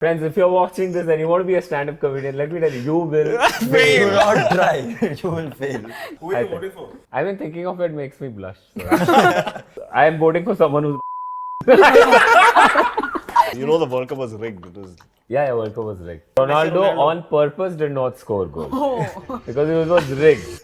Friends, if you're watching this and you want to be a stand-up comedian, let me tell you, you will Do not try. You will fail. Who are you voting for? I've been thinking of it, makes me blush. So. I am voting for someone who's... You know the World Cup was rigged. It was... Yeah, World Cup was rigged. Ronaldo on purpose did not score goals. Because it was rigged.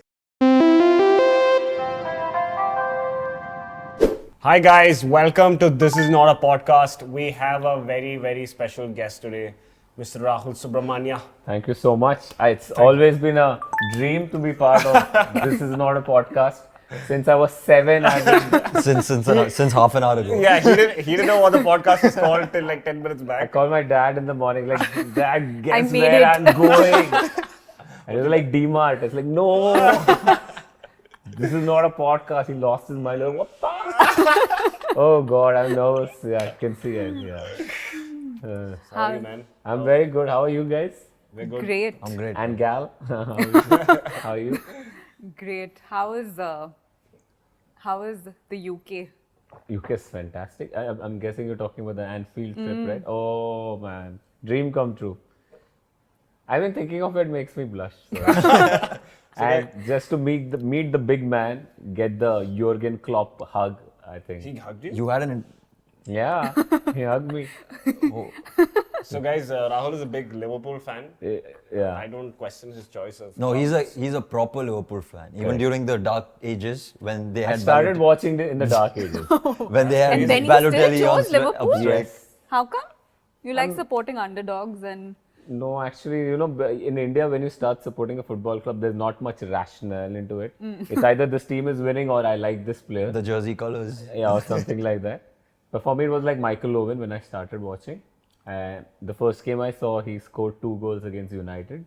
Hi guys, welcome to This Is Not a Podcast. We have a very, very special guest today, Mr. Rahul Subramanian. Thank you so much. It's always been a dream to be part of This Is Not a Podcast. Since I was 7, I've been... Since half an hour ago. Yeah, he didn't know what the podcast was called till like 10 minutes I back. called my dad in the morning, like, Dad, guess made where it." I'm going. And it was like D-Mart. It's like, no. This is not a podcast. He lost his mind. Like, what the? Oh God, I'm nervous. Yeah, I can see it. Yeah. Sorry, man. I'm very good. How are you guys? We're good. Great, I'm great. And Gal? How are you? great. How is the UK? UK is fantastic. I'm guessing you're talking about the Anfield trip, right? Oh man, dream come true. I've been thinking of it, makes me blush. So. And just to meet the big man, get the Jurgen Klopp hug, I think. He hugged you? You had an. Yeah, he hugged me. Oh. So guys, Rahul is a big Liverpool fan. Yeah. I don't question his choice of... No, he's a proper Liverpool fan. Even Correct. during the dark ages when they I had started watching it in the dark ages. when they had And then you still Balotelli on chose Liverpool? upstairs. Yes. How come? You like supporting underdogs and No, actually, in India, when you start supporting a football club, there's not much rationale into it. It's either this team is winning or I like this player. The jersey colors. Yeah, or something like that. But for me, it was like Michael Owen when I started watching. And the first game I saw, he scored 2 goals against United.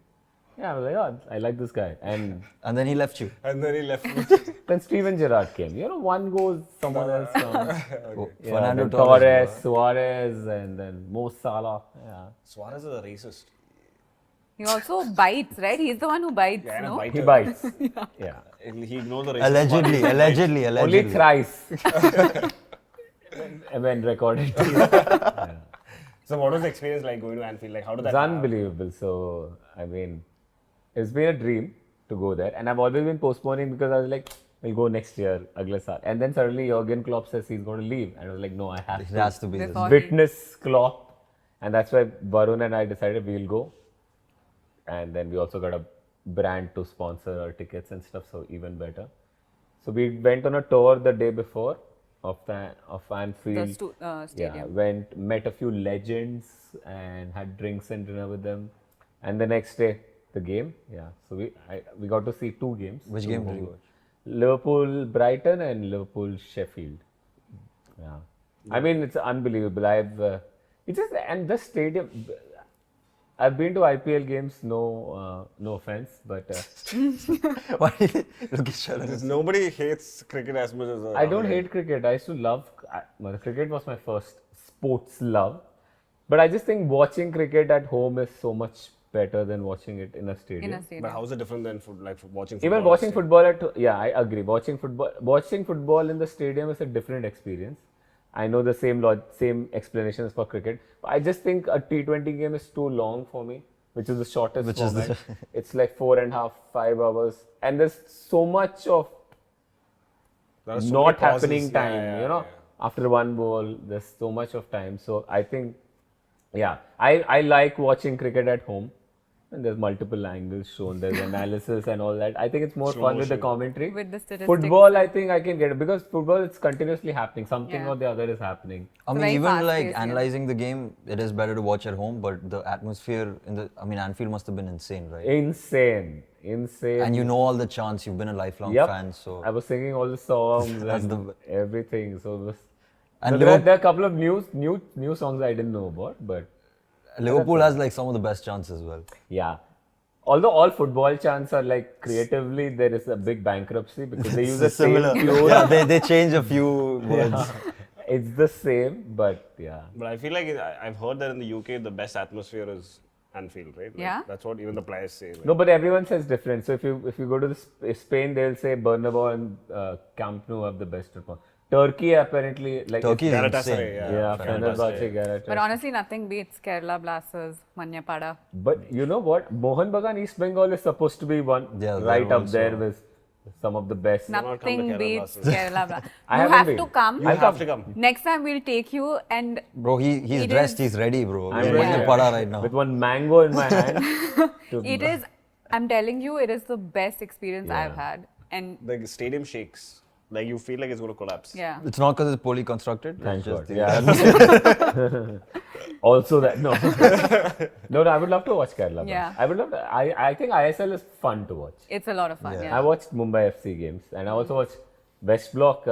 Yeah, I was like, oh, I like this guy. And And then he left you. And then he left me. then Steven Gerrard came. One goes, someone else comes. Oh, Yeah, Fernando then Torres. Torres, Suarez, and then Mo Salah. Yeah. Suarez is a racist. he also bites, right? He's the one who bites, Yeah, and a no? biter. He bites. Yeah. He ignores the racist Allegedly, part. allegedly. Only thrice. And then recorded. Yeah. So what was the experience like going to Anfield? Like how did that It's unbelievable. So, I mean, it's been a dream to go there. And I've always been postponing because I was like, we'll go next year, agle saal. And then suddenly Jurgen Klopp says he's going to leave. And I was like, no, I have It to has to be this. Before- witness Klopp. And that's why Varun and I decided we'll go. And then we also got a brand to sponsor our tickets and stuff, so even better. So we went on a tour the day before of Anfield. Yeah, Stadium. met a few legends and had drinks and dinner with them. And the next day, the game. Yeah, so we got to see 2 games. Which 2 game did home you games. watch? Liverpool Brighton and Liverpool Sheffield. Yeah, I mean it's unbelievable. And the stadium. I've been to IPL games. No offense, but Why did it? Look at Sharon. Because nobody hates cricket as much as I don't hate cricket. I used to love cricket. Was my first sports love, but I just think watching cricket at home is so much better than watching it in a stadium. In a stadium. But how is it different than watching football? Even watching football I agree. Watching football in the stadium is a different experience. I know the same explanations for cricket. But I just think a T20 game is too long for me, which is the shortest format. It's like 4.5, 5 hours, and there's so much of There are so not many pauses. happening time. Yeah. After one ball, there's so much of time. So I think, I like watching cricket at home. And there's multiple angles shown, there's analysis and all that. I think it's more Slow fun with the motion. commentary. With the statistics. Football, I think I can get it because football it's continuously happening. Something Yeah. or the other is happening. I mean, Very even like fast-paced, yeah. analyzing the game, it is better to watch at home. But the atmosphere Anfield must have been insane, right? Insane. And you know all the chants. You've been a lifelong Yep. fan, so. I was singing all the songs That's and everything. So it was. And So there are a couple of new songs I didn't know about, but Liverpool has like some of the best chants as well. yeah. Although all football chants are like creatively, there is a big bankruptcy because they use the Similar. same tune. Yeah, they change a few words. It's the same, but yeah. But I feel like I've heard that in the UK the best atmosphere is Anfield, right? Like, Yeah. That's what even the players say. Like, No, but everyone says different. So if you go to Spain, they'll say Bernabeu and Camp Nou have the best response. Turkey apparently like Turkey is Galatasaray, insane. yeah, Fenerbahce, Galatasaray. But honestly, nothing beats Kerala Blasters, Manyapada. But you know what? Mohan Bagan East Bengal is supposed to be one Yeah, right they're up there with some of the best. not come to Nothing Kerala beats Blasters. Kerala Blasters. I You haven't have been. to come. You have to come. Next time we'll take you and Bro, he's It dressed, is- he's ready, bro. I'm We're ready. going to Pada right now. With one mango in my hand. it is, I'm telling you, it is the best experience Yeah. I've had. And The stadium shakes. Like you feel like it's going to collapse. yeah. It's not because it's poorly constructed. Thank it's just God. the- Yeah. Also that no. No, I would love to watch Kerala. Yeah. I would love to, I think ISL is fun to watch. It's a lot of fun. Yeah. Yeah. I watched Mumbai FC games and I also watched West Block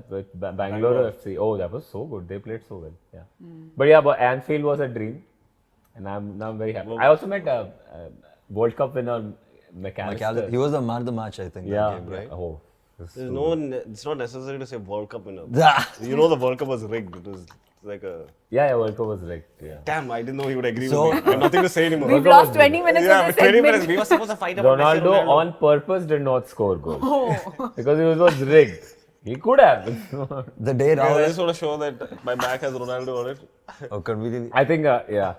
with Bangalore FC. Oh, that was so good. They played so well. Yeah. But yeah, but Anfield was a dream, and I'm very happy. I also met World Cup winner McAllister. He was the man of the match, I think, Yeah. that game, right? Oh. it's There's so- it's not necessary to say World Cup winner. Ah. You know the World Cup was rigged. It was like a... Yeah, World Cup was rigged. Yeah. Damn, I didn't know he would agree So- with me. I have nothing to say anymore. We've lost 20 minutes yeah, of this 20 segment. minutes. We were supposed to fight about Messi and Ronaldo on purpose did not score goals Oh. because it was rigged. He could have. The day Yeah, I Rahul... just want to show that my back has Ronaldo on it. Oh, conveniently. I think, yeah,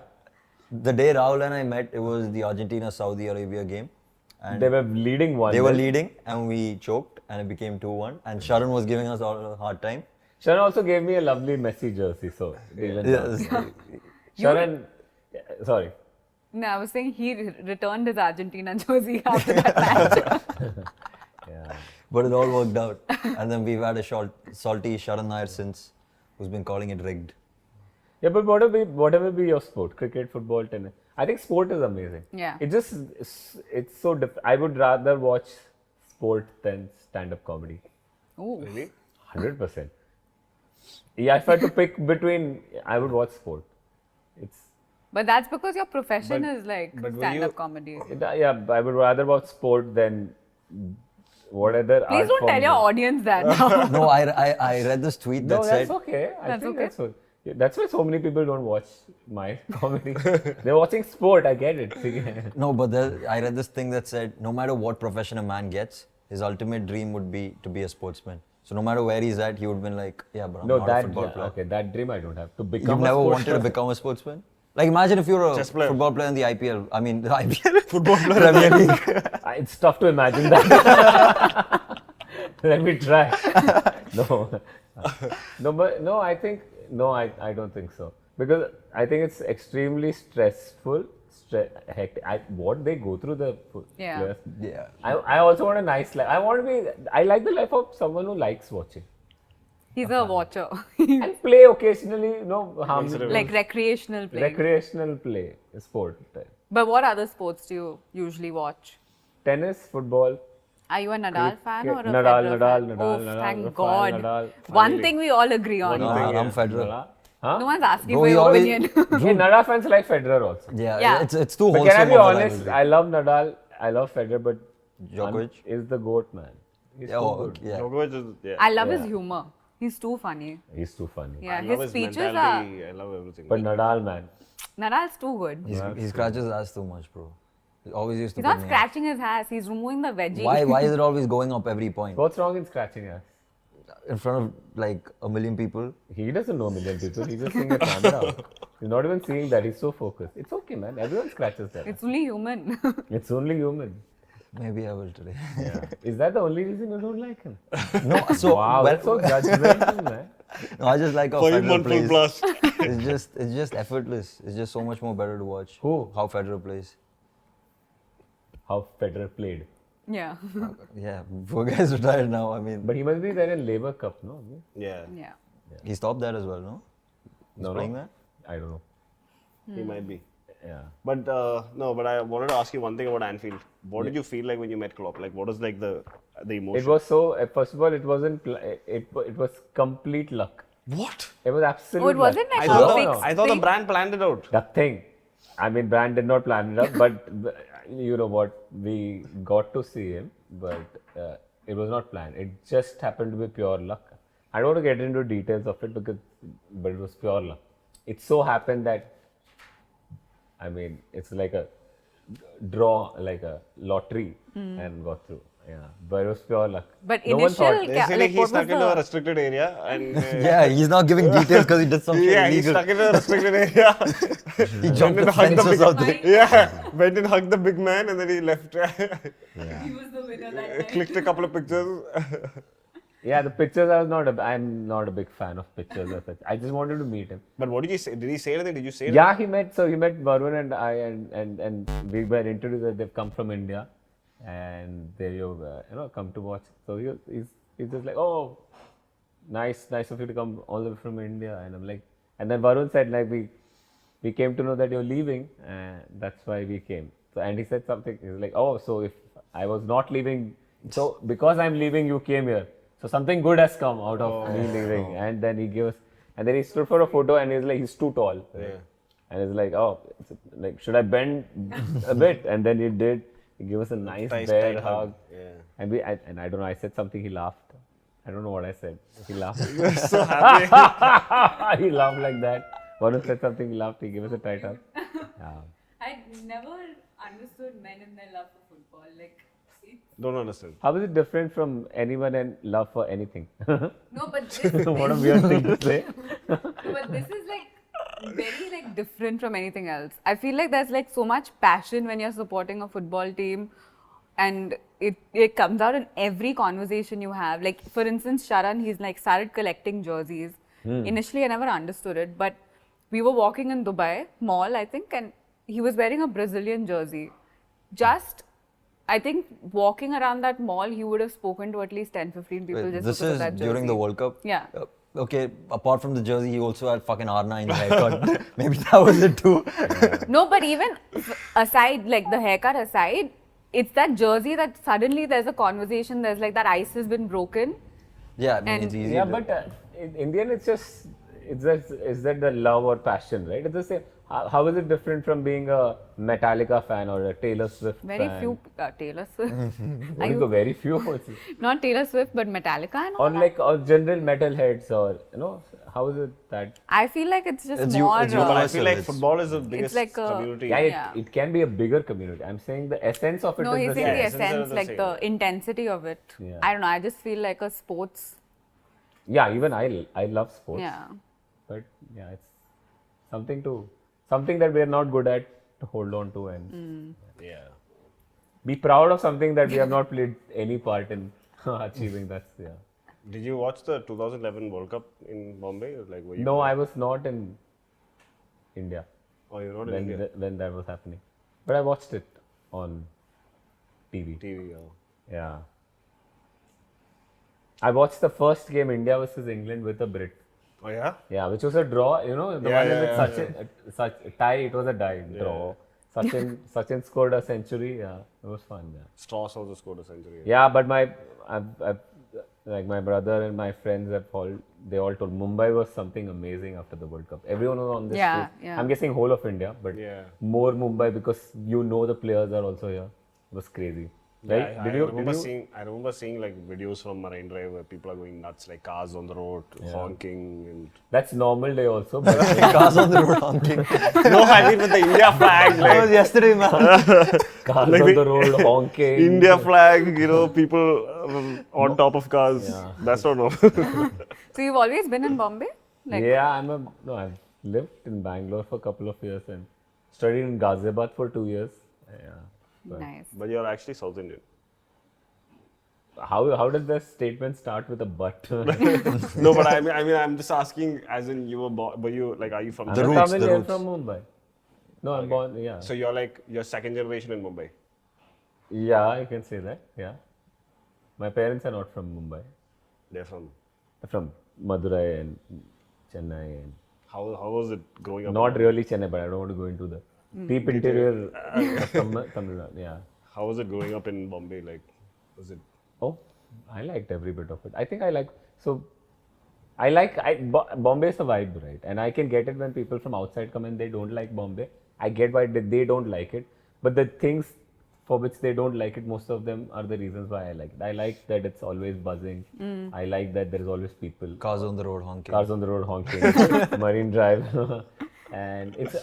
The day Rahul and I met, it was the Argentina-Saudi Arabia game. And they were leading 1. they were leading and we choked and it became 2-1. And Sharon was giving us all a hard time. Sharon also gave me a lovely Messi jersey, so even Yes. Sharon, sorry. No, I was saying he returned his Argentina jersey after that match. Yeah. But it all worked out. And then we've had a salty Sharon Nair since, who's been calling it rigged. Yeah, but whatever be your sport, cricket, football, tennis, I think sport is amazing. Yeah. It just, it's so different. I would rather watch sport than stand-up comedy. Ooh. Really? 100%. Yeah, if I had to pick between, I would watch sport. It's, But that's because your profession But- is like but will stand-up you- comedy. yeah, I would rather watch sport than what other Please art don't tell forms your are. audience that now. No, I read this tweet that No, said... that's okay. I That's think okay. that's what. Yeah, that's why so many people don't watch my comedy. They're watching sport. I get it. No, but I read this thing that said no matter what profession a man gets, his ultimate dream would be to be a sportsman. So no matter where he's at, he would have been like, yeah, but I'm No, not a that football player. okay. That dream I don't have to You've become. never a wanted to sportsman. become a sportsman? Like imagine if you're a Chess player. football player in the IPL. I mean, the IPL. Football player. Premier League. It's tough to imagine that. Let me try. No, no, but no. I think no. I don't think so because I think it's extremely stressful. Hectic. What they go through the Yeah. players. Yeah. I also want a nice life. I like the life of someone who likes watching He's a watcher. and play occasionally. No harm. Like recreational play. Recreational play, sport. But what other sports do you usually watch? Tennis, football. Are you a Nadal fan or a Nadal, Federer Nadal, fan? Nadal, Oh, Nadal, thank Rafael God. Nadal. One thing we all agree on. No, I'm Federer. Huh? No one's asking Bro, for he your always- opinion. Hey, Nadal fans like Federer also. Yeah. It's too But wholesome. can I be of a honest? rivalry. I love Nadal. I love Federer, but Djokovic? is the goat man. He's Yeah, so oh, good. yeah. Djokovic is, yeah. I love his Yeah. humor. He's too funny. He's too funny. Yeah, I love his his speeches are. mentality. I love everything. But Nadal, man. Nadal's too good. He scratches his ass too much, bro. He always used to He's put not me off. scratching his ass. He's removing the veggie. Why is it always going up every point? What's wrong in scratching us? In front of like a million people. He doesn't know a million people. He's just seeing a camera. He's not even seeing that. He's so focused. It's okay, man. Everyone scratches that. It's only human. It's only human. Maybe I will today. Yeah. Is that the only reason you don't like him? No, so Wow, that's so judgmental, man. no, I just like how For him, Federer one full plays. plus. It's just effortless. It's just so much more better to watch. Who? How Federer plays. How Federer played. yeah. Yeah, poor guy's retired now. I mean, But he must be there in Labour Cup, no? Yeah, Yeah. he stopped that as well, no? He's No, playing no. that? I don't know. he might be. Yeah. But no, but I wanted to ask you one thing about Anfield. What did you feel like when you met Klopp? Like, what was like the emotion? It was so. First of all, it wasn't. It was complete luck. what? It was absolute. Oh, it wasn't luck. like I a thought, fixed I thought the thing. brand planned it out. Nothing. I mean, Brand did not plan it up, but you know what? We got to see him, but it was not planned. It just happened to be pure luck. I don't want to get into details of it but it was pure luck. It so happened that, I mean, it's like a draw, like a lottery, and got through. Yeah, but it was pure luck. But no one thought. initial, Basically, like, he what stuck was into a the... restricted area and Yeah, he's not giving details because he did something yeah, he illegal. stuck into a restricted area. He jumped the and hugged the fences big out there. yeah, went and hugged the big man and then he left. He was the winner that night. Clicked a couple of pictures. Yeah, the pictures. I'm not a big fan of pictures as such. I just wanted to meet him. But what did he say? Did he say anything? Did you say Yeah, he met Varun and I, and we were introduced that they've come from India, and they come to watch. So he's just like, oh, nice of you to come all the way from India, and I'm like, and then Varun said like we came to know that you're leaving, and that's why we came. So and he said something. He was like, oh, so if I was not leaving, so because I'm leaving, you came here. So something good has come out of me leaving, and then he gave us, and then he stood for a photo, and he's like, he's too tall, right? Yeah. And he's like, oh, like should I bend a bit? And then he did. He gave us a nice bear tight hug, Yeah. and I don't know. I said something. He laughed. I don't know what I said. He laughed. So happy. He laughed like that. Varun said something. He laughed. He gave us a tight hug. Yeah. I never understood men and their love for football. Like, Don't understand. How is it different from anyone and love for anything? no, but this, What a weird thing to say. but this is like very like different from anything else. I feel like there's like so much passion when you're supporting a football team, and it comes out in every conversation you have. Like, for instance, Sharan, he's like started collecting jerseys. Initially, I never understood it, but we were walking in Dubai mall, I think, and he was wearing a Brazilian jersey. Just, I think, walking around that mall, he would have spoken to at least 10-15 people Wait, just this because is of that jersey. during the World Cup? Yeah. Okay, apart from the jersey, he also had fucking R9 haircut. Maybe that was it too. No, but even aside, like the haircut aside, it's that jersey that suddenly there's a conversation, there's like that ice has been broken. Yeah, I mean, And- it's easy. Yeah, to- but in Indian, it's just, is that the love or passion, right? It's the same. How is it different from being a Metallica fan or a Taylor Swift Very fan? few, Taylor Swift. What is the very few? Not Taylor Swift, but Metallica and all Or that. like, or general metalheads, or, how is it that? I feel like it's just It's more. it's But I universal. feel like It's- football is the biggest like a- community. Yeah, Yeah. it can be a bigger community. I'm saying the essence of it no, is he's the saying same. the essence are essence, the like same, the intensity of it. Yeah. I don't know. I just feel like a sports. Yeah, even I love sports. Yeah. But yeah, it's something that we are not good at to hold on to and Yeah. be proud of something that we have not played any part in achieving. That's yeah. Did you watch the 2011 World Cup in Bombay? Like, were you No, I was not in India Oh, you're not in when India. when that was happening, but I watched it on TV. TV. Oh. Yeah. I watched the first game, India versus England, with a Brit. Oh yeah. Yeah, which was a draw. The Yeah, one yeah, with such a tie. It was a draw. Sachin scored a century. Yeah, it was fun. Yeah. Strauss also scored a century. Yeah, but like my brother and my friends they all told Mumbai was something amazing after the World Cup. Everyone was on this Yeah, trip. yeah. I'm guessing whole of India, but Yeah. more Mumbai because the players are also here. It was crazy. Yeah, Right? I remember seeing like videos from Marine Drive where people are going nuts, like cars on the road, honking, and That's normal day also. But Cars on the road honking. no, I mean with the India flag, That was like yesterday, man. cars Like on the the road honking. India flag, people on top of cars. Yeah. That's not normal. So you've always been in Bombay? Like, Yeah, I've lived in Bangalore for a couple of years and studied in Ghaziabad for 2 years. Yeah. Nice. But you're actually South Indian. How does the statement start with a but? No, but I mean, I'm just asking, as in you were you like, are you from I'm The a roots, Tamil, the I'm roots. from Mumbai. No, I'm born. Yeah. So you're second generation in Mumbai. Yeah, you can say that. Yeah. My parents are not from Mumbai. They're from. They're from Madurai and Chennai and How was it growing up? not really Chennai, but I don't want to go into the deep interior of Tamil Nadu. Yeah. How was it growing up in Bombay? Like, was it? Oh, I liked every bit of it. I think Bombay is a vibe, right? And I can get it when people from outside come and they don't like Bombay. I get why they don't like it. But the things for which they don't like it, most of them are the reasons why I like it. I like that it's always buzzing. I like that there's always people. Cars on the road honking. Cars on the road honking. Marine Drive. And it's...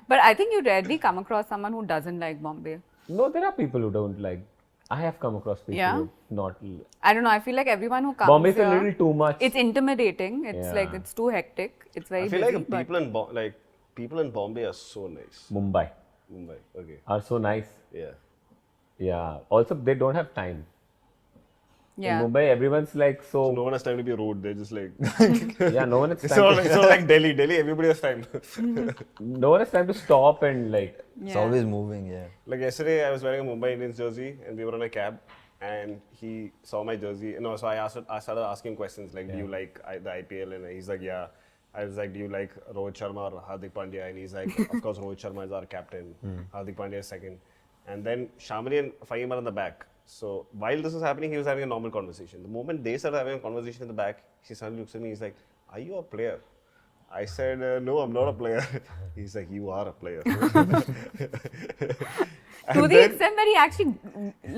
But I think you rarely come across someone who doesn't like Bombay. No, there are people who don't like I have come across people Yeah? who not. I don't know. I feel like everyone who comes Bombay's here, a little too much. it's intimidating. It's like Yeah. it's too hectic. It's very I feel busy. like people in Bombay are so nice. Mumbai Mumbai, okay. are so nice. Yeah. Yeah. Also, they don't have time. yeah. In Mumbai, everyone's like so. No one has time to be rude. They're just like. Yeah, no one has time. So like Delhi. Delhi, everybody has time. No one has time to stop and like. It's Yeah. always moving, yeah. Like yesterday, I was wearing a Mumbai Indians jersey, and we were in a cab, and he saw my jersey. No, so I started asking questions like, "Do you like the IPL?" And he's like, "Yeah." I was like, "Do you like Rohit Sharma or Hardik Pandya?" And he's like, "Of course, Rohit Sharma is our captain. Hardik Pandya is second." And then Shamali and Fahim are in the back. So while this was happening, he was having a normal conversation. The moment they started having a conversation in the back, he suddenly looks at me. He's like, "Are you a player?" I said, "No, I'm not a player." He's like, "You are a player." To the extent that he actually,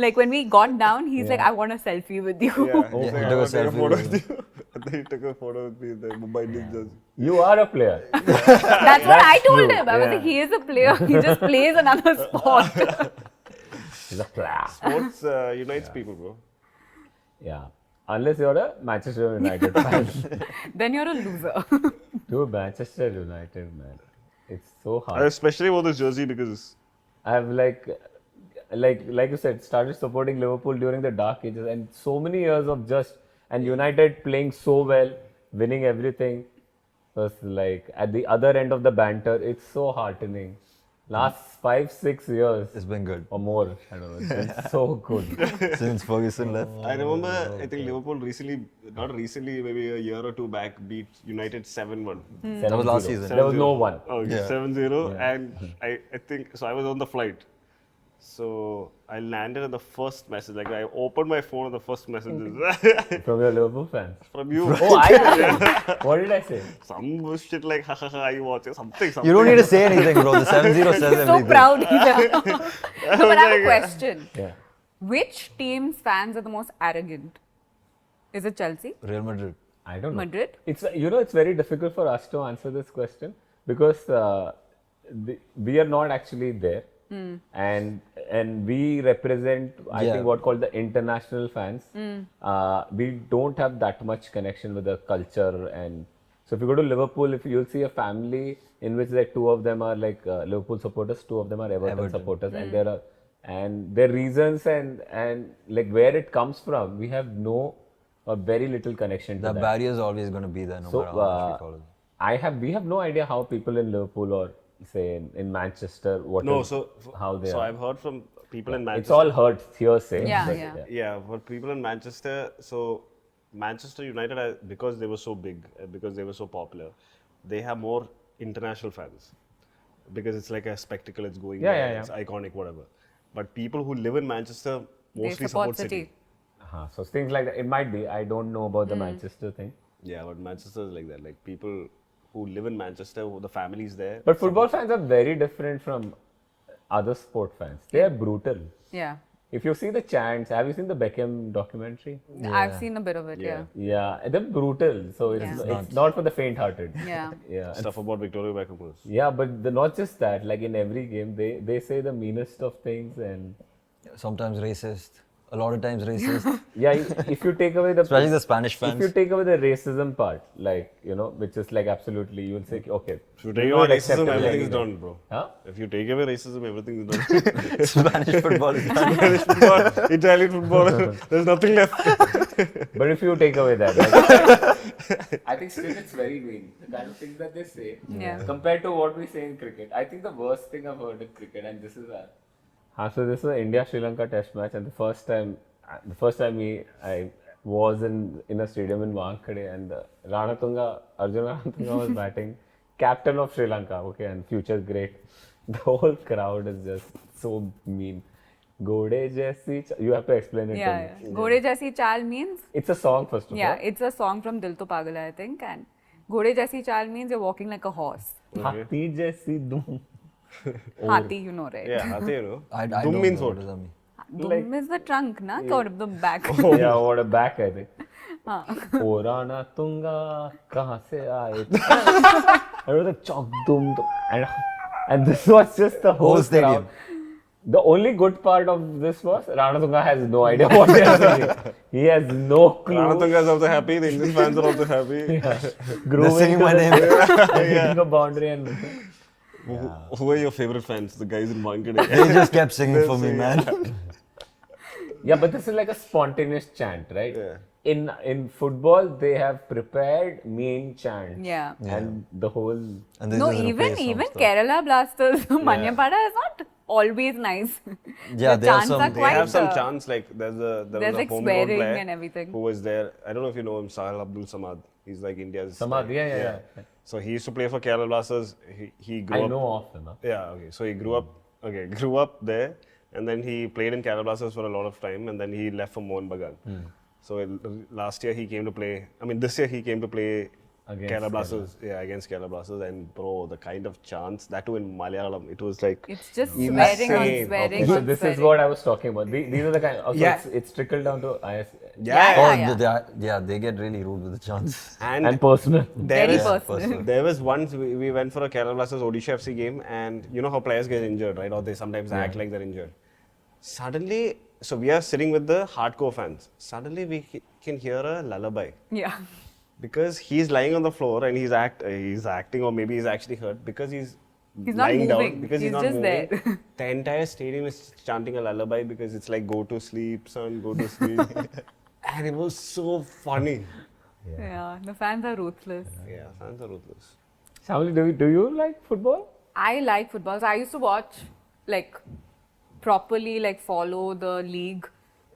like when we got down, he's like, I want a selfie with you. Yeah, Oh, he's he like, took "I a want to take a selfie photo with with you." And then he took a photo with me in the Mumbai Indians jersey. You are a player. That's what I told true, him. I was yeah. like, he is a player. He just plays another sport. He's a player. Sports unites people, bro. Yeah. Unless you're a Manchester United fan. Then you're a loser. Dude, Manchester United, man. It's so I hard. especially wore this jersey because I've like you said, started supporting Liverpool during the dark ages, and so many years of and United playing so well, winning everything. Was like at the other end of the banter. It's so heartening. Last 5-6 years It's been good. or more, I don't know. It's been so good. Since Ferguson left. I remember, I think Liverpool not recently, maybe a year or two back, beat United 7-1. That was last 7-0. season. There was no one. Oh, Yeah. 7-0. And I think, so I was on the flight. So I landed on the first message. Like I opened my phone and the first message is From your Liverpool fans. from you. Oh, what did I say? Some bullshit like, ha ha ha, are you watching? Something. You don't need to say anything, bro. The 7-0 says everything. So proud. No, but I have a question. Yeah. Which team's fans are the most arrogant? Is it Chelsea? Real Madrid. I don't know. Madrid? It's it's very difficult for us to answer this question because we are not actually there, and we represent I Yeah. think what called the international fans. We don't have that much connection with the culture, and so if you go to Liverpool, if you'll see a family in which like two of them are like Liverpool supporters, two of them are Everton supporters, and their reasons and like where it comes from, we have or very little connection to The that. barrier is always going to be there no So, matter how much we follow them. we have no idea how people in Liverpool or say in Manchester, how they So are. I've heard from people in Manchester. It's all hearsay. Yeah, but, yeah. Yeah, for people in Manchester, so Manchester United, because they were so big, because they were so popular, they have more international fans. Because it's like a spectacle, it's going Yeah, there, yeah, it's iconic, whatever. But people who live in Manchester mostly they support City. So things like that. It might be. I don't know about the Manchester thing. Yeah, but Manchester is like that. Like people who live in Manchester, the families there. But football fans are very different from other sport fans. They are brutal. Yeah. If you see the chants, have you seen the Beckham documentary? I've seen a bit of it, yeah. Yeah, they're brutal. So it's not for the faint-hearted. Yeah. Yeah. Stuff about Victoria Beckham was. Yeah, but not just that. Like in every game, they say the meanest of things, and Sometimes racist. A lot of times racist. yeah, if you take away Especially the Spanish if you fans. take away the racism part, like which is like absolutely, you'll say okay. If you take not away racism, acceptable everything is anyway. done, bro. Huh? If you take away racism, everything is done. Spanish football is done. Spanish football, Italian football, there's nothing left. But if you take away that, like, I think still it's very mean. The kind of things that they say, Yeah. compared to what we say in cricket. I think the worst thing I've heard in cricket, and this is so this is an India-Sri Lanka Test match, and the first time I was in a stadium in Wankhede, and Arjun Ranatunga was batting, captain of Sri Lanka, okay, and future great. The whole crowd is just so mean. Gode Jaisi, you have to explain it to Yeah. me. Gode Jaisi Chal means, It's a song first of all. yeah, it's a song from Dil To Pagal Hai, I think. And Gode Jaisi Chal means you're walking like a horse. Hathi jaisi dum. Hathi, you know, right? Yeah, Hate, you know. I Dum don't means know what? does that mean? Dum is the trunk, na? Or the back. Yeah, what a back, I think. O Rana Tunga, kahan se aaye? I was like, chok dum dum. And this was just the whole Whole stadium. crowd. The only good part of this was Ranatunga has no idea what they are saying. He has no clue. Ranatunga is also happy. The Indian fans are also happy. They're singing my name. Hitting a boundary and Who are your favorite fans? The guys in Wankhede. They just kept singing for me, man. yeah, but this is like a spontaneous chant, right? Yeah. In football, they have prepared main chants. Yeah. And the whole. And they No, just even replace some stuff. Kerala Blasters, Manyapada is not always nice. Yeah, the there are chants some- are They quite, have some chants like there there's was a like homegrown swearing player and everything. who was there. I don't know if you know him, Sahil Abdul Samad. He's like India's. Samad, yeah. So he used to play for Kerala Blasters. He grew I up. know of them. Huh? Yeah, okay. So he grew up there, and then he played in Kerala Blasters for a lot of time, and then he left for Mohun Bagan. So last year he came to play. I mean, this year he came to play Against Kerala Blasters. Yeah, against Kerala Blasters, and bro, the kind of chants that too in Malayalam, it was like. It's just Insane. swearing on Okay, swearing So on this swearing. is what I was talking about. These are the kind. Also, Yeah. it's trickled down to IS Yeah. They get really rude with the chants. and personal. There Very is- personal. There was once we went for a Kerala Blasters Odisha FC game, and you know how players get injured, right? Or they sometimes act like they're injured. Suddenly, so we are sitting with the hardcore fans. Suddenly, we can hear a lullaby Yeah. because he's lying on the floor and he's acting, or maybe he's actually hurt because he's He's not lying moving. down because he's, He's not just moving. there. The entire stadium is chanting a lullaby because it's like "Go to sleep, son, go to sleep," and it was so funny. Yeah. The fans are ruthless. Yeah, fans are ruthless. Shamli, do you like football? I like football. So I used to watch, like, properly, like, follow the league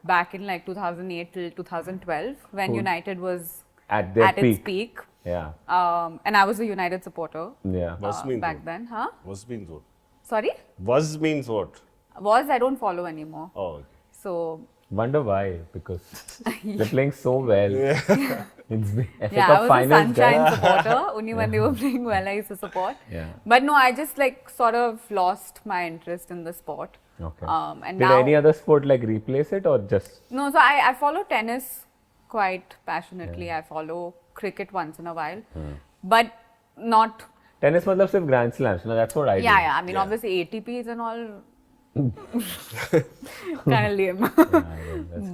back in like 2008 till 2012 when Cool. United was At their at its peak. Yeah. And I was a United supporter Yeah. Was means back what? then. Huh? Was means what? Sorry? Was means what? I don't follow anymore. Oh, okay. So, Wonder why? Because they're playing so well. It's the FA yeah, I Cup was a finals, Sunshine guys. supporter. Only when they were playing well, I used to support. Yeah. But no, I just like sort of lost my interest in the sport. Okay. And Did now, any other sport like replace it or just? no, so I follow tennis quite passionately. I follow cricket once in a while, but not. Tennis matlab sirf Grand Slams. No, that's what I do. Yeah. I mean, obviously ATPs and all. Kind of lame.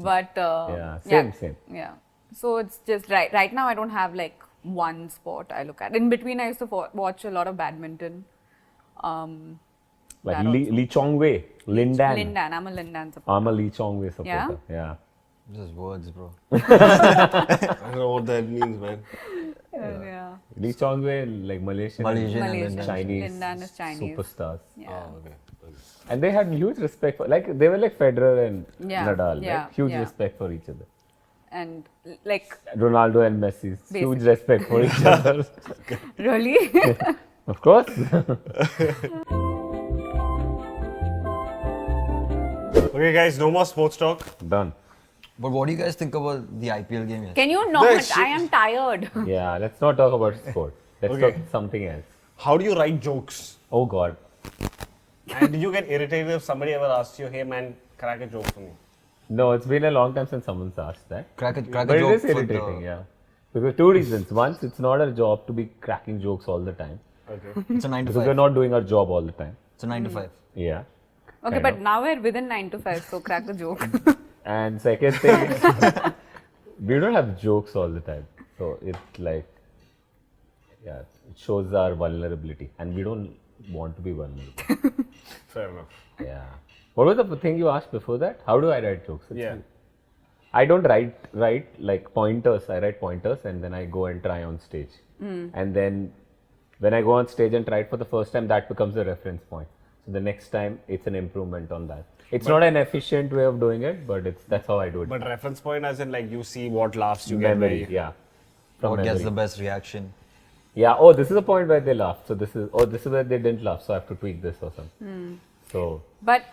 But Yeah, same. Yeah. So it's just right now I don't have like one sport I look at. In between, I used to watch a lot of badminton. Like That Lee Chong Wei, Lindan. Lindan. I'm a Lindan supporter. I'm a Lee Chong Wei supporter. Yeah. Just words, bro. I don't know what that means, man. Yeah. Lee Chong Wei, like Malaysian, Malaysian and Malaysian. Lindan. Chinese, Lindan is Chinese. superstars. Yeah. Oh, okay. And they had huge respect for, like, they were like Federer and Yeah, Nadal, yeah, right? Huge yeah. respect for each other. And like, Ronaldo and Messi, huge Basically. respect for each other. really? Of course. Okay, guys, no more sports talk. Done. But what do you guys think about the IPL game yesterday? Can you not? Yes. I am tired. Yeah, let's not talk about sport. Let's Okay. talk something else. How do you write jokes? Oh God. And did you get irritated if somebody ever asked you, "Hey man, crack a joke for me"? No, it's been a long time since someone's asked that. Crack a But joke it is for irritating, yeah. Because two reasons. One, it's not our job to be cracking jokes all the time. Okay. It's a 9 to Because 5. we're not doing our job all the time. It's a 9 to 5. Yeah. Okay, Kind but of. now we're within 9 to 5, so crack the joke. And second thing is, we don't have jokes all the time. So it's like, yeah, it shows our vulnerability. And we don't want to be vulnerable. Fair enough. Yeah. What was the thing you asked before that? How do I write jokes? Yeah. I don't write like pointers. I write pointers and then I go and try on stage. And then when I go on stage and try it for the first time, that becomes a reference point. So the next time, it's an improvement on that. It's not an efficient way of doing it, but that's how I do it. But reference point as in like you see what laughs you get. Memory, by- yeah. From What gets memory. the best reaction? Yeah. Oh, this is a point where they laughed. So this is where they didn't laugh. So I have to tweak this or something. So But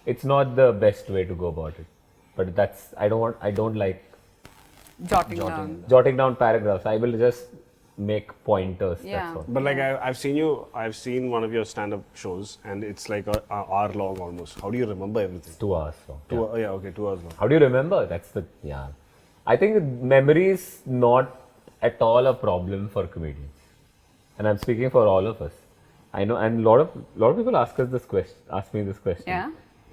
it's not the best way to go about it. But I don't like jotting down. jotting down paragraphs. I will just make pointers. Yeah. That's all. But like I've seen one of your stand-up shows and it's like a hour long almost. How do you remember everything? 2 hours long. Yeah, okay, 2 hours long. How do you remember? Yeah. I think memory is not at all a problem for comedians. And I'm speaking for all of us. I know, and a lot of people ask me this question. Yeah.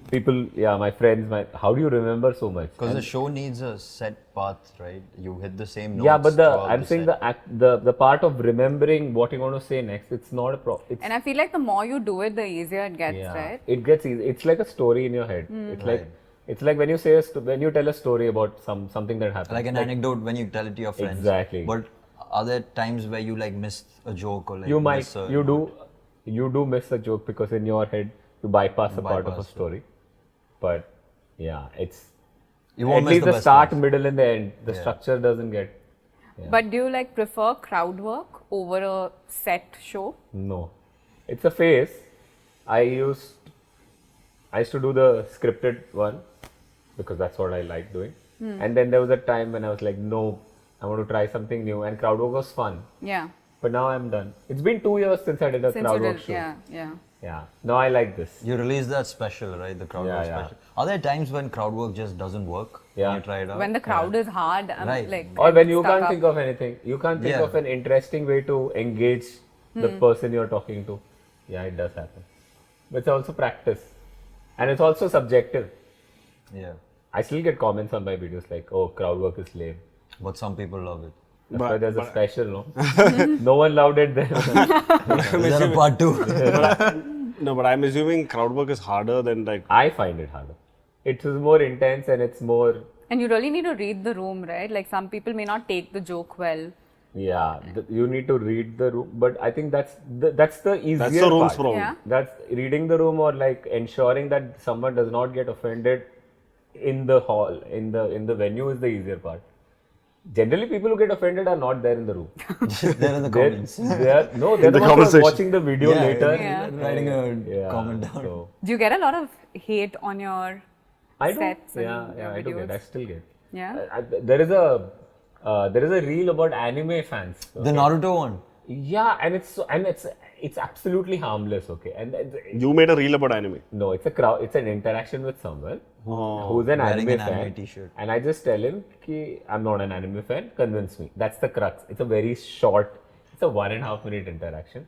people, yeah, my friends, how do you remember so much? Because the show needs a set path, right? You hit the same notes. Yeah, but I'm the saying set. the part of remembering what you're going to say next, it's not a it's And I feel like the more you do it, the easier it gets, yeah, right? it gets easy. It's like a story in your head. It's like when you say when you tell a story about something that happened. Like an anecdote when you tell it to your friends. Exactly. But are there times where you like missed a joke or like you might miss a you do miss a joke because in your head you bypass a part of a bypass it. story. But yeah, it's You won't at miss least the the best start, ones. middle, and the end. The Yeah. structure doesn't get. Yeah. But do you like prefer crowd work over a set show? No, it's a phase. I used to do the scripted one because that's what I like doing. And then there was a time when I was like, no, I want to try something new. And crowd work was fun. Yeah. But now I'm done. It's been 2 years since I did a Since crowd you work did, show. yeah. Yeah. No, I like this. You released that special, right? The crowd Yeah, work yeah. special. Are there times when crowd work just doesn't work? Yeah. When you try it out? When the crowd is hard, I'm Right. like. Or when you stuck can't up. think of anything. You can't think Yeah. of an interesting way to engage the person you're talking to. Yeah, it does happen. But it's also practice. And it's also subjective. Yeah. I still get comments on my videos like, oh, crowd work is lame. But some people love it. That's why there's a special, no? No one loved it then. Is there a part 2? No, but I'm assuming crowd work is harder than like. I find it harder. It is more intense and it's more, And you really need to read the room, right? Like some people may not take the joke well. yeah, you need to read the room. But I think that's the easier That's the room's part. problem. Yeah. That's reading the room or like ensuring that someone does not get offended in the hall, in the venue is the easier part. Generally, people who get offended are not there in the room. They're in the comments. They're the the ones who comment are section. watching the video later. Yeah. Writing a Yeah, comment down. so Do you get a lot of hate on your I do. sets and Yeah, your I do videos? get. I still get. Yeah. There is a reel about anime fans. The Naruto one. Yeah, and it's absolutely harmless. Okay, and You made a reel about anime. no, it's a crowd. It's an interaction with someone who's an Wearing anime an fan, anime t-shirt. and I just tell him ki I'm not an anime fan. Convince me. That's the crux. It's a very short. It's a 1.5 minute interaction,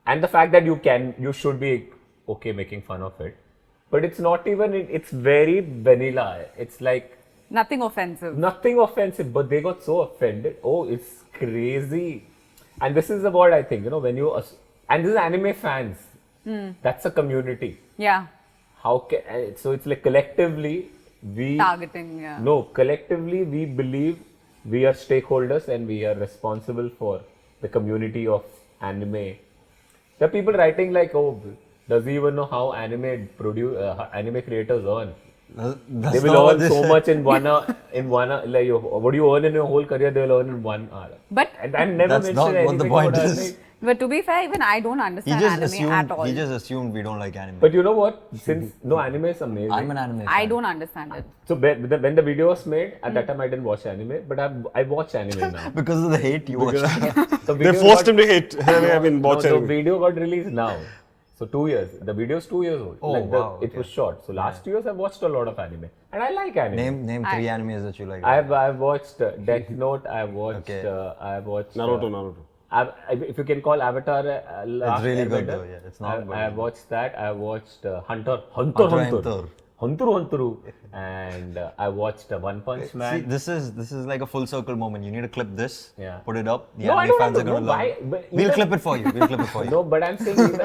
and the fact that you should be okay making fun of it, but it's not even. It's very vanilla. It's like Nothing offensive. nothing offensive, but they got so offended. Oh, it's crazy. And this is about, I think, when you, and this is anime fans. That's a community. Yeah. How can, so it's like collectively, Targeting, yeah. no, collectively we believe we are stakeholders and we are responsible for the community of anime. There are people writing like, oh, does he even know how anime creators earn? They will earn so much in 1 hour. Like, what do you earn in your whole career? They will earn in 1 hour. But And I never That's mentioned not what the anything point about is. anime. but to be fair, even I don't He understand just anime at all. assumed we don't like anime. But you know what? Since anime is amazing. I'm an anime fan. I don't understand it. So when the video was made, at that time I didn't watch anime, but I watch anime now. Because of the hate you watched. So They video forced got- him to hate. I mean, watch no, the anime. video got released now. So 2 years. The video is 2 years old. Oh, wow, It was short. So last 2 years I've watched a lot of anime. And I like anime. Name 3 animes that you like. I've watched Death Note, I've watched Okay. I've watched Naruto. if you can call Avatar Last really good Airbender, though, yeah. It's not good. I've watched that. I watched Hunter, and I watched One Punch Man. See, this is like a full circle moment. You need to clip this, Yeah. put it up. The No, I anime don't fans have are to. gonna No, love why- it. but We'll even- clip it for you. We'll clip it for you. No, but I'm saying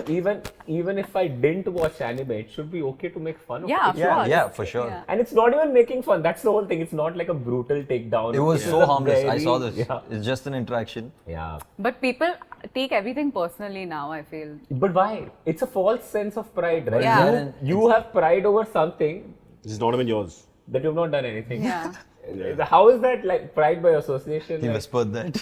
even if I didn't watch anime, it should be okay to make fun of Yeah, it. of It's not- course. Yeah, for sure. Yeah. And it's not even making fun. That's the whole thing. It's not like a brutal takedown. It was It's so a harmless. I very- saw this. Yeah. It's just an interaction. Yeah. But people take everything personally now, I feel. But why? It's a false sense of pride, right? Yeah. You have pride over something It's not even yours. that you've not done anything. Yeah. How is that like pride by association? He Like, whispered that.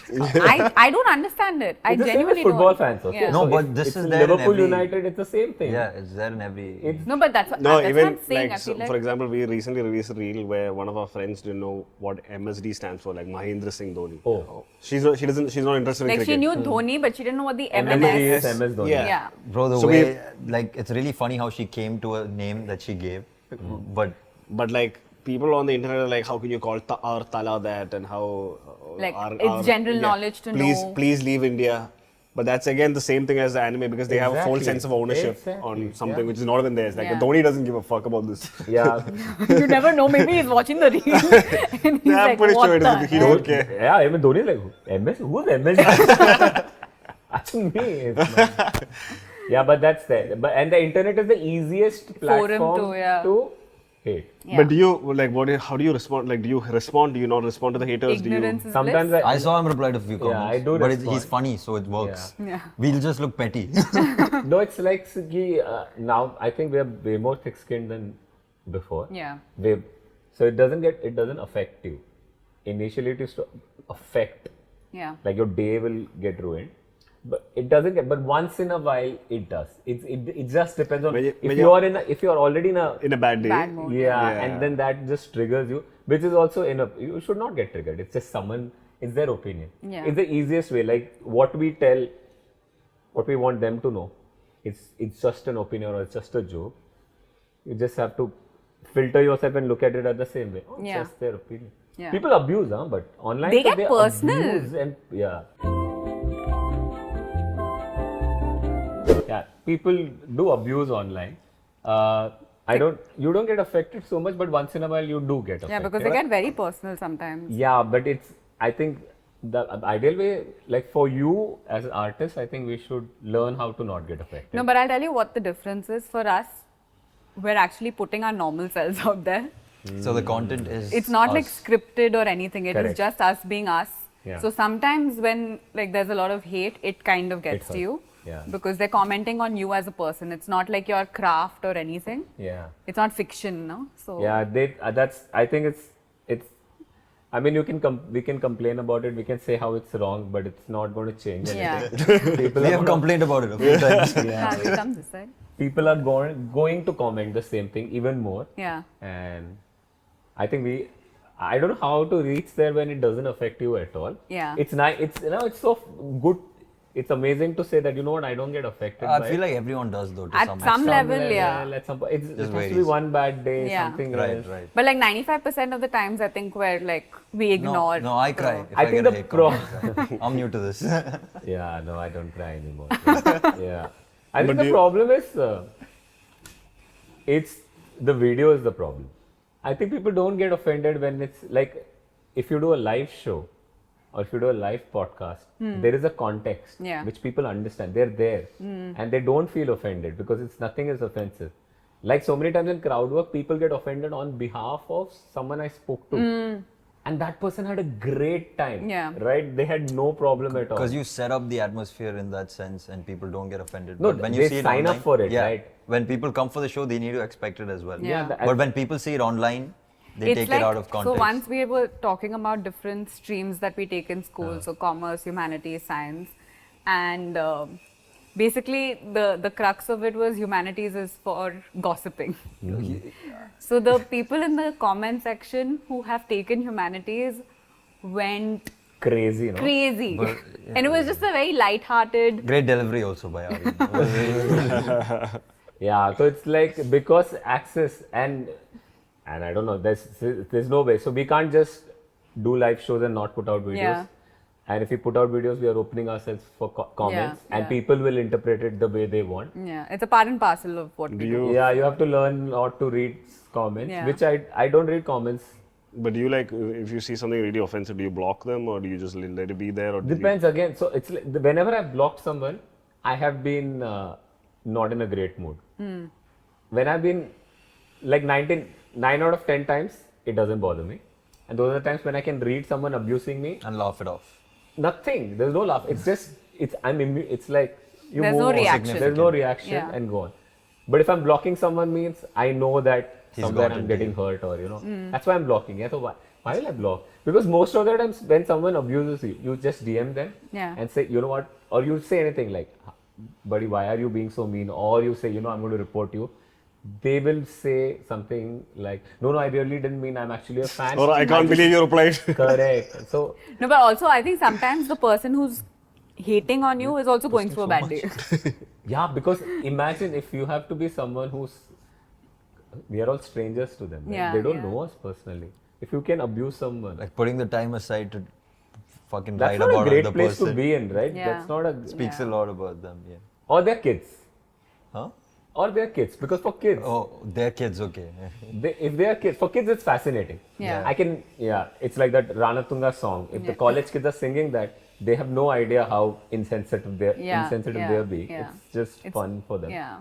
I don't understand it. I it's the same genuinely with football don't. fans, okay? Yeah. No, So but if this it's is there in Liverpool every- United, it's the same thing. Yeah, it's there in every. It's- No, but that's what, No, that's even what I'm saying. like, I feel like for example, we recently released a reel where one of our friends didn't know what MSD stands for, like Mahendra Singh Dhoni. Oh. She's not interested in like cricket. she knew Dhoni, but she didn't know what the MSD MLS. is MS Dhoni. Yeah. Yeah. Bro, the So way, like, it's really funny how she came to a name that she gave. But But like people on the internet are like, how can you call our Tala that, and how Like, it's general knowledge to please know. please leave India. But that's again the same thing as the anime because they have a full Exactly. sense of ownership Exactly. on something Yeah. which is not even theirs. Like Yeah. Dhoni doesn't give a fuck about this. Yeah. You never know. Maybe he's watching the reel. And he's Yeah, I'm like, pretty what sure the he hell? don't care. Yeah, even Dhoni is like, MS? Who's MS? That's me. It's not- yeah, but that's there. But and the internet is the easiest platform to, yeah. to hate. Yeah. But do you like what? How do you respond? Like, do you respond? Do you not respond to the haters? Ignorance Do is Sometimes bliss. I saw him reply to a few comments. I do But respond. he's funny, so it works. Yeah. We'll just look petty. No, it's like now I think we are way more thick-skinned than before. Yeah. So it doesn't affect you. Initially, it used to affect. Yeah. Like your day will get ruined, but it doesn't get. But once in a while, it does. It just depends on When you- if when if you're already in a bad day? Bad mood. yeah, and then that just triggers you, which is also you should not get triggered. It's just it's their opinion. Yeah. It's the easiest way. Like what we want them to know. It's just an opinion or it's just a joke. You just have to filter yourself and look at it at the same way. Oh, it's Yeah. just their opinion. Yeah. People abuse, but online They so get personal. abuse and yeah. Yeah, people do abuse online. You don't get affected so much, but once in a while you do get affected. Yeah, because they get very personal sometimes. Yeah, but I think the ideal way, like for you as an artist, I think we should learn how to not get affected. No, but I'll tell you what the difference is for us. We're actually putting our normal selves out there. So the content is. It's not like us. scripted or anything. It is Correct. just us being us. Yeah. So sometimes when like there's a lot of hate, it kind of gets to hurts. you. Yeah. Because they're commenting on you as a person. It's not like your craft or anything. Yeah. It's not fiction, no? So Yeah, I think it's. I mean, we can complain about it. We can say how it's wrong, but it's not going to change Yeah. anything. People We are have gonna- complained about it a few times. yeah, we come this side. People are going to comment the same thing even more. Yeah. And I think I don't know how to reach there when it doesn't affect you at all. Yeah. It's nice. It's so good. It's amazing to say that, you know what, I don't get affected I by feel it. like everyone does though. To At some some extent. level, yeah. At some point, it has to be varies. one bad day, Yeah. something Right, else. right. But like 95% of the times, I think we're like, we ignore. No, I cry. If I think get a the hate pro- comment, I cry. I'm new to this. Yeah, no, I don't cry anymore. Yeah. I But think do the you- problem is, it's the video is the problem. I think people don't get offended when it's like, if you do a live show or if you do a live podcast, there is a context Yeah. which people understand. They're there and they don't feel offended because nothing is offensive. Like so many times in crowd work, people get offended on behalf of someone I spoke to. And that person had a great time. Yeah. Right? They had no problem at all. Because you set up the atmosphere in that sense and people don't get offended. No, But when they you see it sign up online, for it, yeah, right? When people come for the show, they need to expect it as well. Yeah. But when people see it online, they It's take like, it out of context. So once we were talking about different streams that we take in school, so commerce, humanities, science, and basically the crux of it was humanities is for gossiping. So the people in the comment section who have taken humanities went Crazy, no? crazy. And it was just a very light-hearted, Great delivery also by Ari. Yeah, so it's like because access and I don't know, there's no way. So we can't just do live shows and not put out videos. Yeah. And if we put out videos, we are opening ourselves for comments, Yeah, and yeah. people will interpret it the way they want. yeah, it's a part and parcel of what we do. Yeah, you have to learn not to read comments, Yeah. which I don't read comments. But do you like, if you see something really offensive, do you block them or do you just let it be there? Or do you- Depends again. So it's like, whenever I've blocked someone, I have been not in a great mood. When I've been like 9 out of 10 times, it doesn't bother me. And those are the times when I can read someone abusing me. And laugh it off. Nothing. There's no laugh. It's just it's like you There's move no on. reaction. There's no reaction Yeah. and go on. But if I'm blocking someone means I know that He's somewhere got I'm it, getting hurt or that's why I'm blocking. Yeah. So why will I block? Because most of the times when someone abuses you, you just DM them Yeah. and say, you know what, or you say anything like, buddy, why are you being so mean? Or you say, I'm going to report you. They will say something like, no, I really didn't mean, I'm actually a fan. Or I can't believe you replied. Correct. So No, but also I think sometimes the person who's hating on you is also going through a bad day. yeah, because imagine if you have to be someone we are all strangers to them. Right? Yeah, They don't yeah. know us personally. If you can abuse someone, Like putting the time aside to fucking That's write not a about great the place to person. be in, right? Yeah. That's not a. Speaks a lot about them, yeah. Or their kids. Huh? Or their kids. Because for kids, Oh, their kids, okay. if they are kids, for kids it's fascinating. Yeah. It's like that Ranatunga song. If the college kids are singing that, they have no idea how insensitive they're being. Yeah. It's just fun for them. Yeah.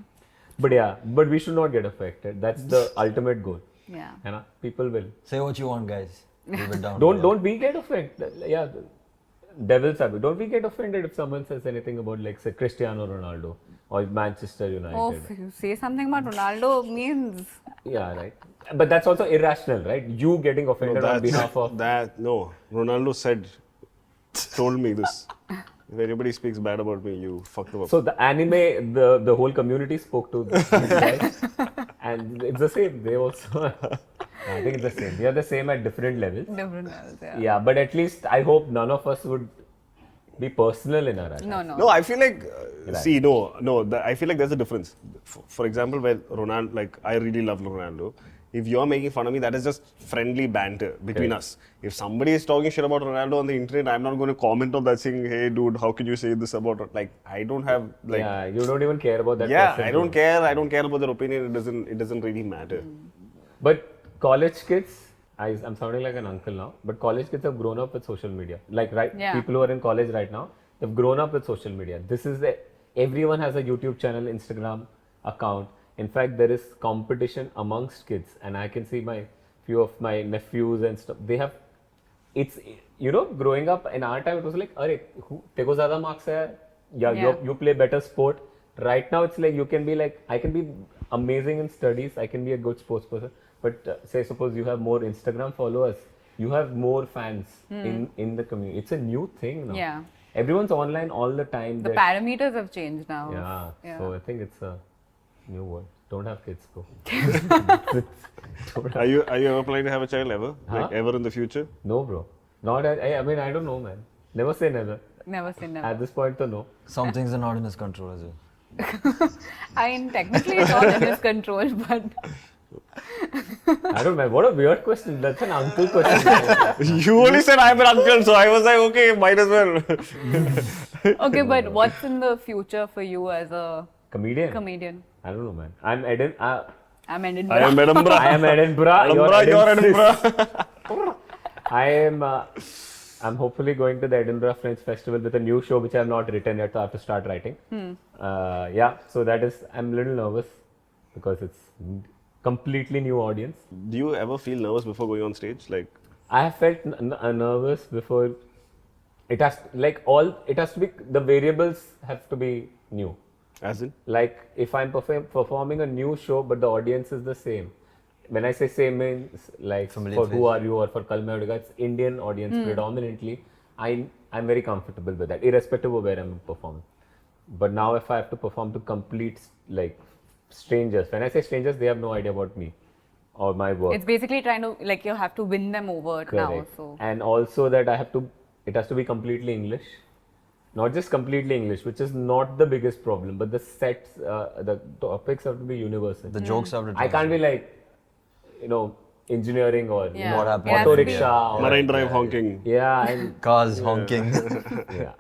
But we should not get affected. That's the ultimate goal. Yeah. You know, people will. Say what you want, guys. Leave it down. Don't we get offended? Yeah, devil's advocate. Don't we get offended if someone says anything about, like, say, Cristiano Ronaldo or Manchester United? Oh, if you say something about Ronaldo means. Yeah, right. But that's also irrational, right? You getting offended on behalf of. Ronaldo told me this. If anybody speaks bad about me, you fuck them up. So the anime, the whole community spoke to these guys, and it's the same. They also, I think it's the same. We are the same at different levels. Different levels, yeah. Yeah, but at least I hope none of us would be personal in our attacks. No. No, I feel like, Right. I feel like there's a difference. For example, when Ronaldo, like, I really love Ronaldo. If you're making fun of me, that is just friendly banter between us. If somebody is talking shit about Ronaldo on the internet, I'm not going to comment on that saying, hey dude, how can you say this about it? Like, I don't have, like... Yeah, you don't even care about that Yeah, person I don't too. care. I don't care about their opinion. It doesn't really matter. But college kids, I'm sounding like an uncle now, but college kids have grown up with social media. Like, people who are in college right now, they've grown up with social media. Everyone has a YouTube channel, Instagram account. In fact, there is competition amongst kids, and I can see few of my nephews and stuff. They have, growing up in our time, it was like, "Arey, teko zyada marks hai? Yeah, you play better sport." Right now, it's like you can be like, I can be amazing in studies, I can be a good sports person, but suppose you have more Instagram followers, you have more fans in the community. It's a new thing now. Yeah. Everyone's online all the time. The parameters have changed now. Yeah. So I think it's a new world. Don't have kids, bro. Are you ever planning to have a child ever? Like, Huh? ever in the future? No, bro. Not. I mean, I don't know, man. Never say never. Never say never. At this point, to no. Some things are not in his control as well. I mean, technically it's all in his control, but I don't know. What a weird question. That's an uncle question. You only said I'm an uncle, so I was like, okay, might as well. okay. But what's in the future for you as a Comedian. comedian? I don't know, man. I'm Edinburgh. I'm I Edinburgh. am Edinburgh. I am Edinburgh. You're Edinburgh. I'm hopefully going to the Edinburgh Fringe Festival with a new show which I have not written yet, so I have to start writing. So that is, I'm a little nervous because it's completely new audience. Do you ever feel nervous before going on stage? Like, I have felt nervous before. It has to be, the variables have to be new. as in? Like, if I'm performing a new show but the audience is the same. When I say same means, like, Familiar for face. Who Are You or for Kal Main Udega, it's Indian audience predominantly. I'm very comfortable with that, irrespective of where I'm performing. But now if I have to perform to complete, like, strangers, when I say strangers, they have no idea about me or my work. It's basically trying to, like, you have to win them over now. Correct. So And also that it has to be completely English. Not just completely English, which is not the biggest problem, but the sets, the topics have to be universal. The jokes have to I can't be like, engineering or Yeah. What happened? It has auto to be- rickshaw. Marine Drive honking. Yeah, and Cars honking. yeah.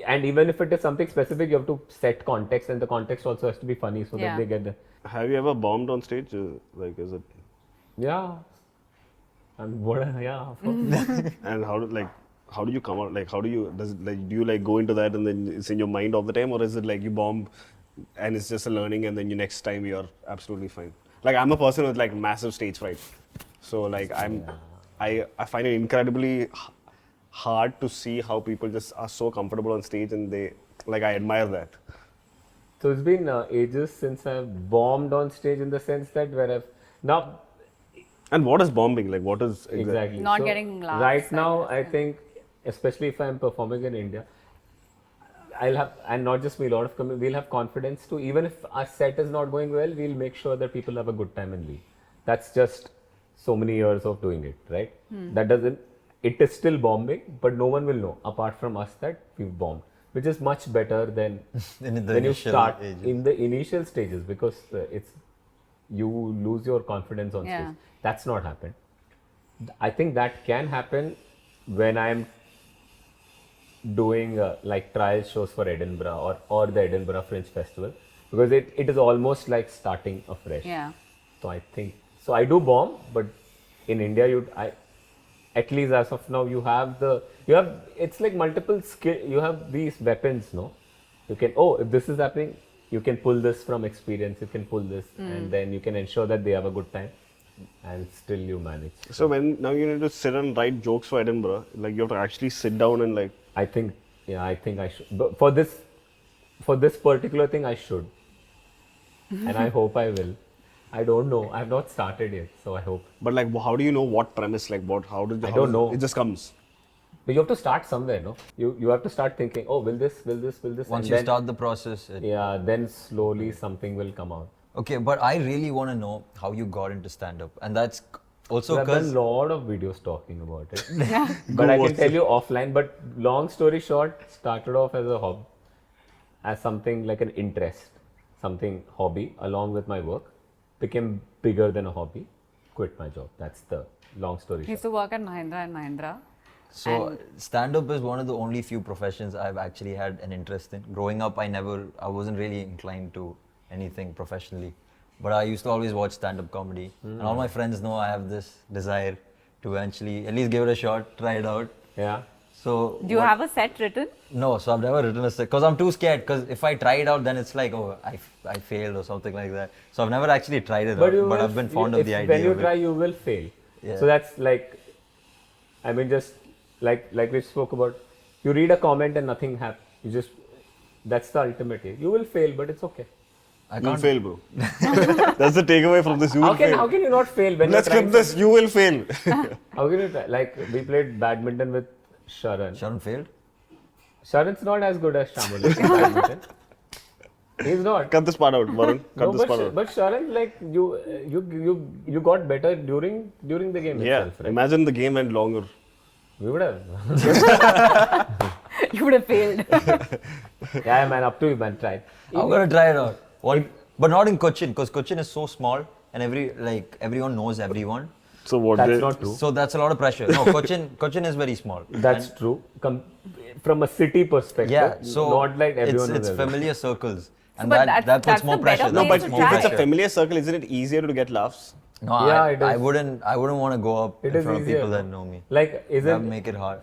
And even if it is something specific, you have to set context, and the context also has to be funny so Yeah. that they get the. Have you ever bombed on stage? Like, is it? Yeah. And what? Yeah. Of course. And how do you come out? Like, do you like go into that and then it's in your mind all the time, or is it like you bomb and it's just a learning and then next time you're absolutely fine? Like, I'm a person with like massive stage fright, so like I find it incredibly hard to see how people just are so comfortable on stage, and I admire that. So it's been ages since I've bombed on stage, in the sense that where I've now. And what is bombing? Like, what is Exactly. Not getting laughs Right now, and- I think, especially if I'm performing in India, I'll have, and not just me, a lot of we'll have confidence to, even if our set is not going well, we'll make sure that people have a good time and leave. That's just so many years of doing it, right? It is still bombing, but no one will know, apart from us, that we've bombed, which is much better than In the when you initial start ages. in the initial stages, because you lose your confidence on Yeah. stage. That's not happened. I think that can happen when I'm doing like trial shows for Edinburgh or the Edinburgh Fringe Festival, because it is almost like starting afresh. Yeah. So I think so. I do bomb, but in India, at least as of now, you have it's like multiple skill. You have these weapons, no? You can if this is happening, you can pull this from experience. You can pull this, and then you can ensure that they have a good time, and still you manage. So now you need to sit and write jokes for Edinburgh, like you have to actually sit down and like. I think I should. But for this particular thing, I should, and I hope I will. I don't know. I have not started yet, so I hope. But like, how do you know what premise? Like, how I don't know. It just comes. But you have to start somewhere, no? You have to start thinking, oh, will this? Once and you then, start the process. then slowly something will come out. Okay, but I really want to know how you got into stand-up, and that's also So I've done because a lot of videos talking about it. But I can tell you offline. But long story short, started off as a hobby, as something like an interest, something hobby along with my work, became bigger than a hobby, quit my job. That's the long story He used short. to work at Mahindra and Mahindra. So stand-up is one of the only few professions I've actually had an interest in. Growing up, I wasn't really inclined to anything professionally, but I used to always watch stand-up comedy, and all my friends know I have this desire to eventually at least give it a shot, try it out. Yeah. So Do you have a set written? No, so I've never written a set because I'm too scared. Because if I try it out, then it's like, oh, I failed or something like that. So I've never actually tried it out, but I've been fond of the idea. When you of try, it. you will fail. Yeah. So that's like, I mean, just like we spoke about, you read a comment and nothing happens. That's the ultimate. You will fail, but it's okay. You'll fail, bro. That's the takeaway from this. You will fail. How can you not fail when Let's you're trying clip this. You will fail. How can you try? Like, we played badminton with Sharan. Sharon failed? Sharan's not as good as Shamul in badminton. He's not. Cut this part out, Varun. Cut this part out. But Sharan, like, you got better during the game Yeah. itself, right? Imagine the game went longer. We would have. You would have failed. Yeah, man, up to you, man. Try. I'm gonna try it out. But not in Cochin, because Cochin is so small and everyone knows everyone. So what? That's not true. So that's a lot of pressure. No, Cochin is very small. That's true. From a city perspective, Yeah, so not like everyone it's knows familiar circles, and But that that's puts more the better pressure. No, way but to if try. it's a familiar circle, isn't it easier to get laughs? No, Yeah, it I is. wouldn't want to go up It in is front of easier, people no? that know me. Like, That isn't make it hard.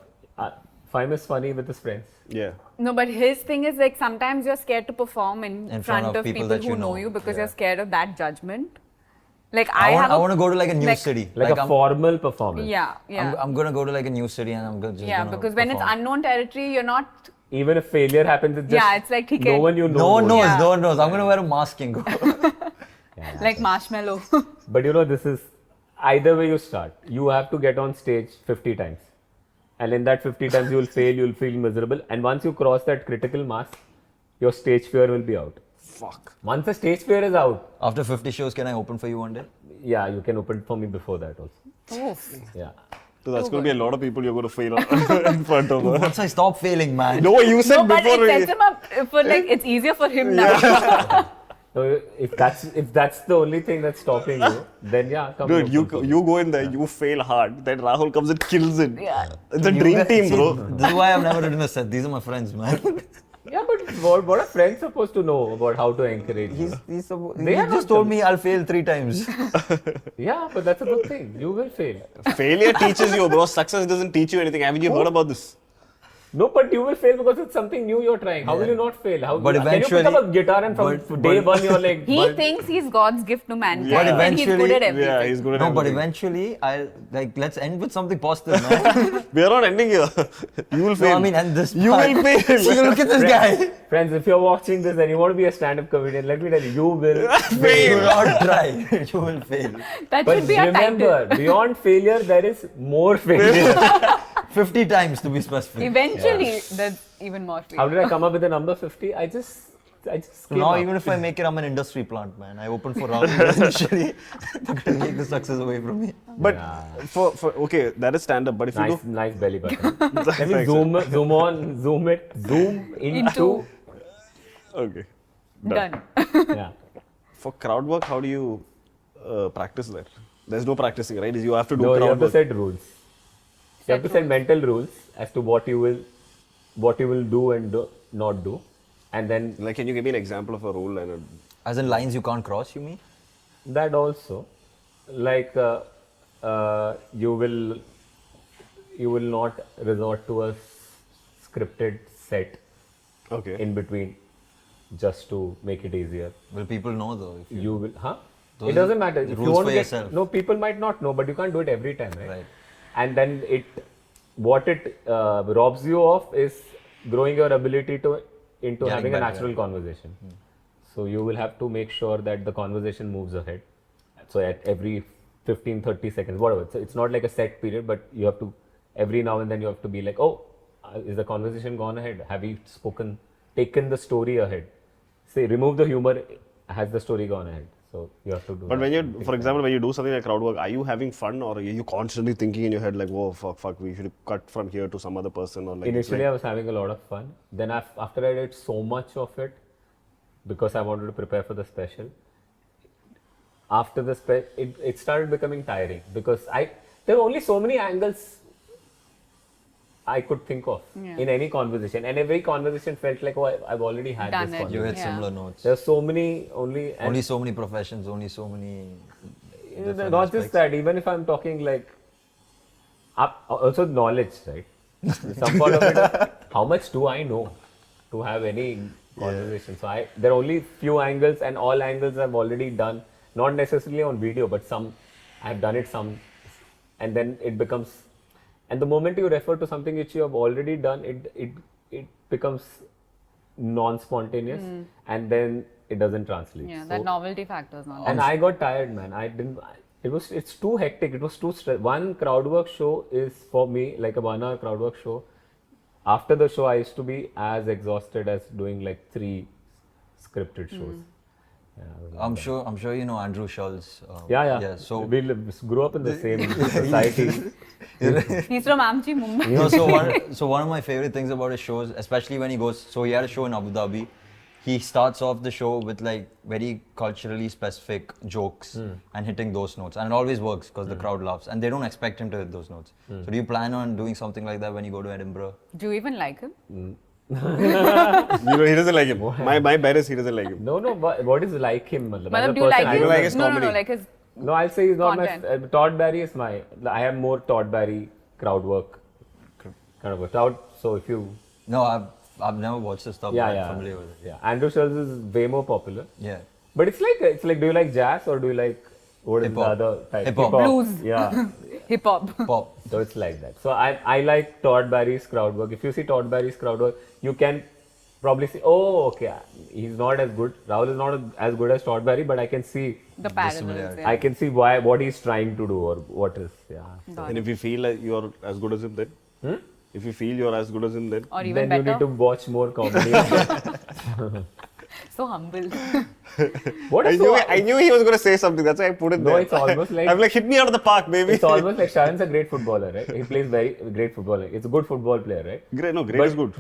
Fime is funny with his friends? Yeah. No, but his thing is like sometimes you're scared to perform in front of people that you who know know. you because Yeah. you're scared of that judgment. Like I want to go to like a new city. Like a I'm, formal performance. Yeah. I'm gonna go to like a new city and I'm just Yeah, gonna because when it's perform. unknown territory, you're not. Even if failure happens, it's just Yeah, it's like, no one you know. No one knows. knows. Yeah. No one knows. I'm gonna wear a mask and go. Like marshmallow. But this is either way you start. You have to get on stage 50 times. And in that 50 times, you will fail, you will feel miserable. And once you cross that critical mass, your stage fear will be out. Fuck. Once the stage fear is out, After 50 shows, can I open for you one day? yeah, you can open for me before that also. Oof. Yeah. So that's going to be a lot of people you're going to fail in front of. Once I stop failing, man. No, you said No, but before. it sets him up for like it's easier for him now. So if that's the only thing that's stopping you, then yeah, come Dude, and you open for me. you go in there, you fail hard, then Rahul comes and kills it. Yeah. It's a You dream guys- team, see, bro. This is why I've never written a set. These are my friends, man. Yeah, but what are friends supposed to know about how to encourage you? He They are just not told me I'll fail 3 times. Yeah, but that's a good thing. You will fail. Failure teaches you, bro. Success doesn't teach you anything. Haven't you heard about this? No, but you will fail because it's something new you're trying. How will you not fail? But can you pick eventually- up a guitar and from day one you're like... He but- thinks he's God's gift to mankind Yeah. But and he's good eventually- at everything. Yeah, he's good at No, but everything. eventually, let's end with something positive, man. We are not ending here. You will No, fail. I mean, end this You part. will fail. See, look at this guy. Friends, if you're watching this and you want to be a stand-up comedian, let me tell you, you will Do fail. not try. You will fail. That But should be our remember, title. beyond failure, there is more failure. 50 times to be specific. Eventually, there's even more for you. How did I come up with the number 50? I just came Now, up. even if I make it, I'm an industry plant, man. I open for Rahul. Eventually, they're going to take the success away from me. But for okay, that is stand up. But if you Nice, do, nice belly button. Let me Thanks, zoom into. okay, Done. Yeah. For crowd work, how do you practice that? There's no practicing, right? You have to do No, you crowd have to work. set rules. You have to set mental rules as to what you will what you will do and not do, and then Like, can you give me an example of a rule and a... As in lines you can't cross, you mean? that also, like you will not resort to a scripted set Okay. in between just to make it easier. Will people know though? If You will, huh? Those It doesn't matter. If you rules want for to get, yourself. no, people might not know, but you can't do it every time, right? Right. And then what it robs you of is growing your ability into Getting having a better natural at it. conversation. So you will have to make sure that the conversation moves ahead. So at every 15, 30 seconds, whatever. So it's not like a set period, but you have to, every now and then you have to be like, oh, is the conversation gone ahead? Have we taken the story ahead? Say, remove the humor, has the story gone ahead? So you have to do But that. when you, for example, when you do something like crowd work, are you having fun or are you constantly thinking in your head like, whoa, fuck, we should cut from here to some other person, or like... it's Initially, like- I was having a lot of fun. Then after I did so much of it, because I wanted to prepare for the special, after the it started becoming tiring because there were only so many angles I could think of in any conversation, and every conversation felt like, oh, I've already had Done this it. You conversation. had Yeah. similar notes. There's so many and Only so many professions, only so many. different not just aspects. that, even if I'm talking like also knowledge, right? Some part of it is how much do I know to have any conversation. So there are only few angles, and all angles I've already done, not necessarily on video, but some I've done it some, and then it becomes, and the moment you refer to something which you have already done, it becomes non-spontaneous, and then it doesn't translate. Yeah, So- that novelty factor is not and I got tired, man. It's too hectic. It was too stress. One crowd work show is for me like a 1 hour crowd work show. After the show, I used to be as exhausted as doing like 3 scripted shows. Yeah, I was like I'm that. sure you know Andrew Schultz. Yeah. So we grew up in the same society. He's from Amchi, Mumbai. you know, so one of my favorite things about his shows, especially when he goes, so he had a show in Abu Dhabi. He starts off the show with like very culturally specific jokes and hitting those notes, and it always works because the crowd laughs, and they don't expect him to hit those notes. So do you plan on doing something like that when you go to Edinburgh? Do you even like him? You know, he doesn't like him. My bet is he doesn't like him. No, what is like him? Matlab, as a Madam, do you person, like I his? don't like his no, comedy. like his. No, I'll say he's not Content. my. Todd Barry is my. I have more Todd Barry crowd work kind of a Todd. So if you. No, I've never watched this stuff. but I'm familiar with it. Yeah. Andrew Schultz is way more popular. Yeah. But it's like, do you like jazz or do you like what is the Hip-hop. other type? Hip-hop. Blues. Yeah. Hip hop. Pop. So it's like that. So I like Todd Barry's crowd work. If you see Todd Barry's crowd work, you can probably see, oh, okay, he's not as good. Rahul is not as good as Todd Barry, but I can see, The parallels. similarity. Yeah. I can see what he's trying to do or what is, yeah. Got And it. if you feel like you're as good as him, then? If you feel you're as good as him, then? Or even Then better. you need to watch more comedy. So humble. What is I knew he was going to say something. That's why I put it No, there. it's almost like- I'm like, hit me out of the park, baby. It's almost like Sharon's a great footballer, right? He plays very great football. It's a good football player, right? Great, no, great is good.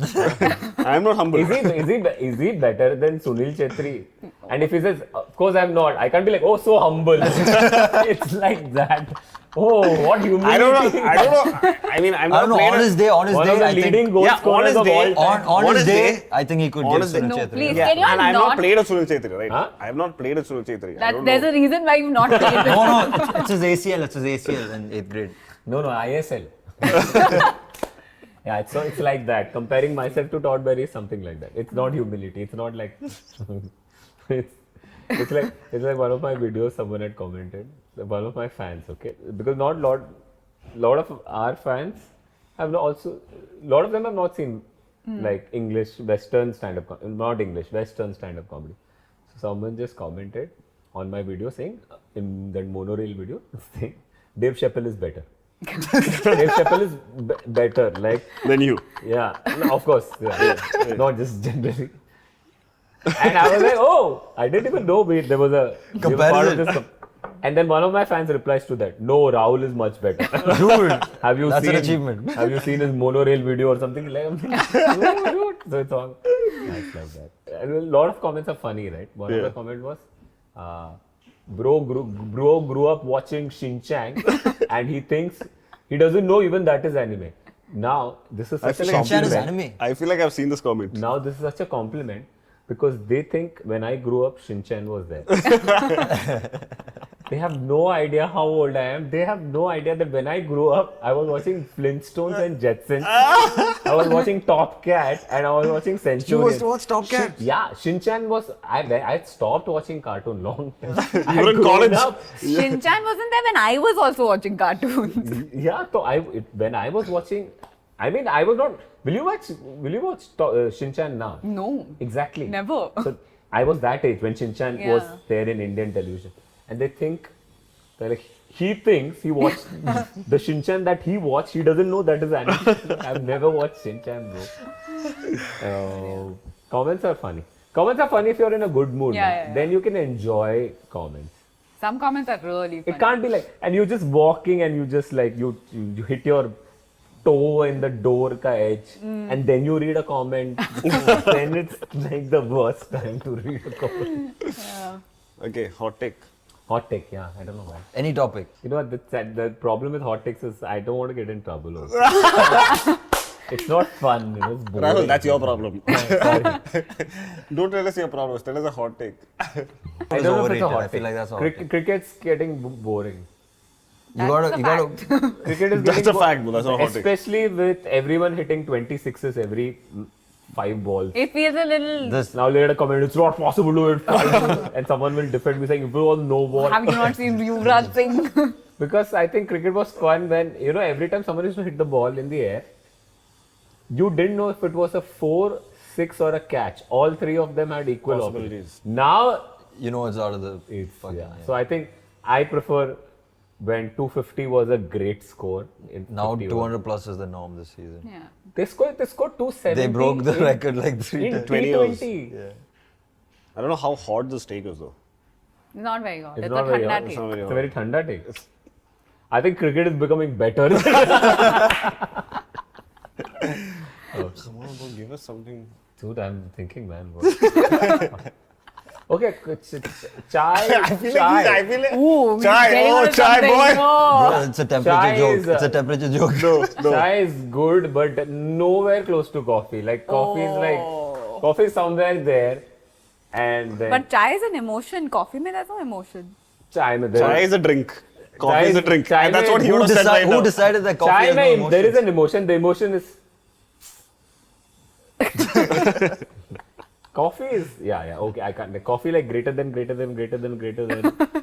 I'm not humble. Is he better than Sunil Chetri? And if he says, of course I'm not, I can't be like, oh, so humble. It's like that. Oh, what humility. I don't know. I mean, I'm I not don't know. played On his day, One of the I leading think. goal Yeah, scorers on of his all day- time. On his Honest day, day- I think he could give honest day- Sunil No, Chetri. please. Yeah, Can you and I've not not- played a Sunil Chetri, right? Huh? I have not played a Sunil Chetri. I don't There's know. a reason why you've not played this. No, it's his ACL. It's his ACL in 8th grade. No, ISL. Yeah, it's like that. Comparing myself to Todd Barry is something like that. It's not humility. It's not like it's like one of my videos someone had commented. One of my fans, okay, because not lot of our fans have also lot of them have not seen like English Western stand-up not English Western stand-up comedy. So someone just commented on my video saying in that monorail video saying Dave Chappelle is better. Dave Chappelle is better, like Then you. yeah, no, of course, yeah. Not just generally. And I was like, oh, I didn't even know there was a we were part of this. And then one of my fans replies to that, no, Rahul is much better. Dude, Have you that's seen an achievement. Have you seen his monorail video or something like that? No, dude. So it's all nice like that. And a lot of comments are funny, right? One of the comment was, bro grew up watching Shin Chan and he doesn't know even that is anime. Now, this is I such a feel like Shin-chan is compliment. anime. I feel like I've seen this comment. Now, this is such a compliment because they think when I grew up, Shin-chan was there. They have no idea how old I am. They have no idea that when I grew up, I was watching Flintstones and Jetsons. I was watching Top Cat and I was watching Centurion. You used to watch Top Cat? Yeah, Shin-chan was. I stopped watching cartoon long time. I were in grown college. up. Shin-chan wasn't there when I was also watching cartoons. Yeah, so when I was watching, I mean, I was not. Will you watch Shin-chan now? No, Exactly. never. So I was that age when Shin-chan was Yeah. there in Indian television, and they think, he thinks he watched the Shin-chan that he watched. He doesn't know that is anime. I've never watched Shin-chan, bro. Comments are funny. Comments are funny if you're in a good mood. Yeah, man. yeah, yeah. Then you can enjoy comments. Some comments are really funny. It can't be like, and you're just walking and you just like, you hit your toe in the door ka edge and then you read a comment. Then it's like the worst time to read a comment. Yeah. Okay, hot take. Hot take, yeah, I don't know why. Any topic. You know what, the problem with hot takes is I don't want to get in trouble also. It's not fun, you know, it's boring. Rahul, that's your problem. Sorry. Don't tell us your problems. Tell us a hot take. I It's don't know if it's a overrated. hot I feel take. like that's a hot take. Cricket's getting boring. You That's gotta, a you gotta. fact. Cricket is That's getting a fact, bro. That's not a hot take. especially with everyone hitting 26s every 5 balls. It feels a little. This Now later comment, it's not possible to hit 5 and someone will defend me saying, if it was no ball. Have you not seen Yuvraj Singh? Because I think cricket was fun when, you know, every time someone used to hit the ball in the air, you didn't know if it was a 4, 6 or a catch. All three of them had equal Possibilities. opportunities. Now, you know it's out of the it's, fucking. yeah. So I think I prefer when 250 was a great score. In Now 50 200 plus is the norm this season. Yeah. They scored 270. They broke the in- record like 3 in times. 20 overs. T20. Yeah. I don't know how hot this take is though. Not very hot. It's It's, not a very thanda hot. It's take. not very It's hot. a very thanda take. I think cricket is becoming better. Come on, bro, give us something. Dude, I'm thinking, man. what- Okay, chai. I feel like Ooh, Chai, getting oh, onto chai, something. boy. Oh. Bro, it's a temperature Chai joke. is, It's a temperature joke. no. Chai is good, but nowhere close to coffee. Like coffee is like Oh. coffee is somewhere there, and then But chai is an emotion. Coffee mein there's no emotion. chai mein there Chai is a drink. Coffee is a drink. chai And that's what mein- he would have said right Who now. decided that coffee chai has no mein emotions? there is an emotion. The emotion is coffee is okay. I can't. Coffee like greater than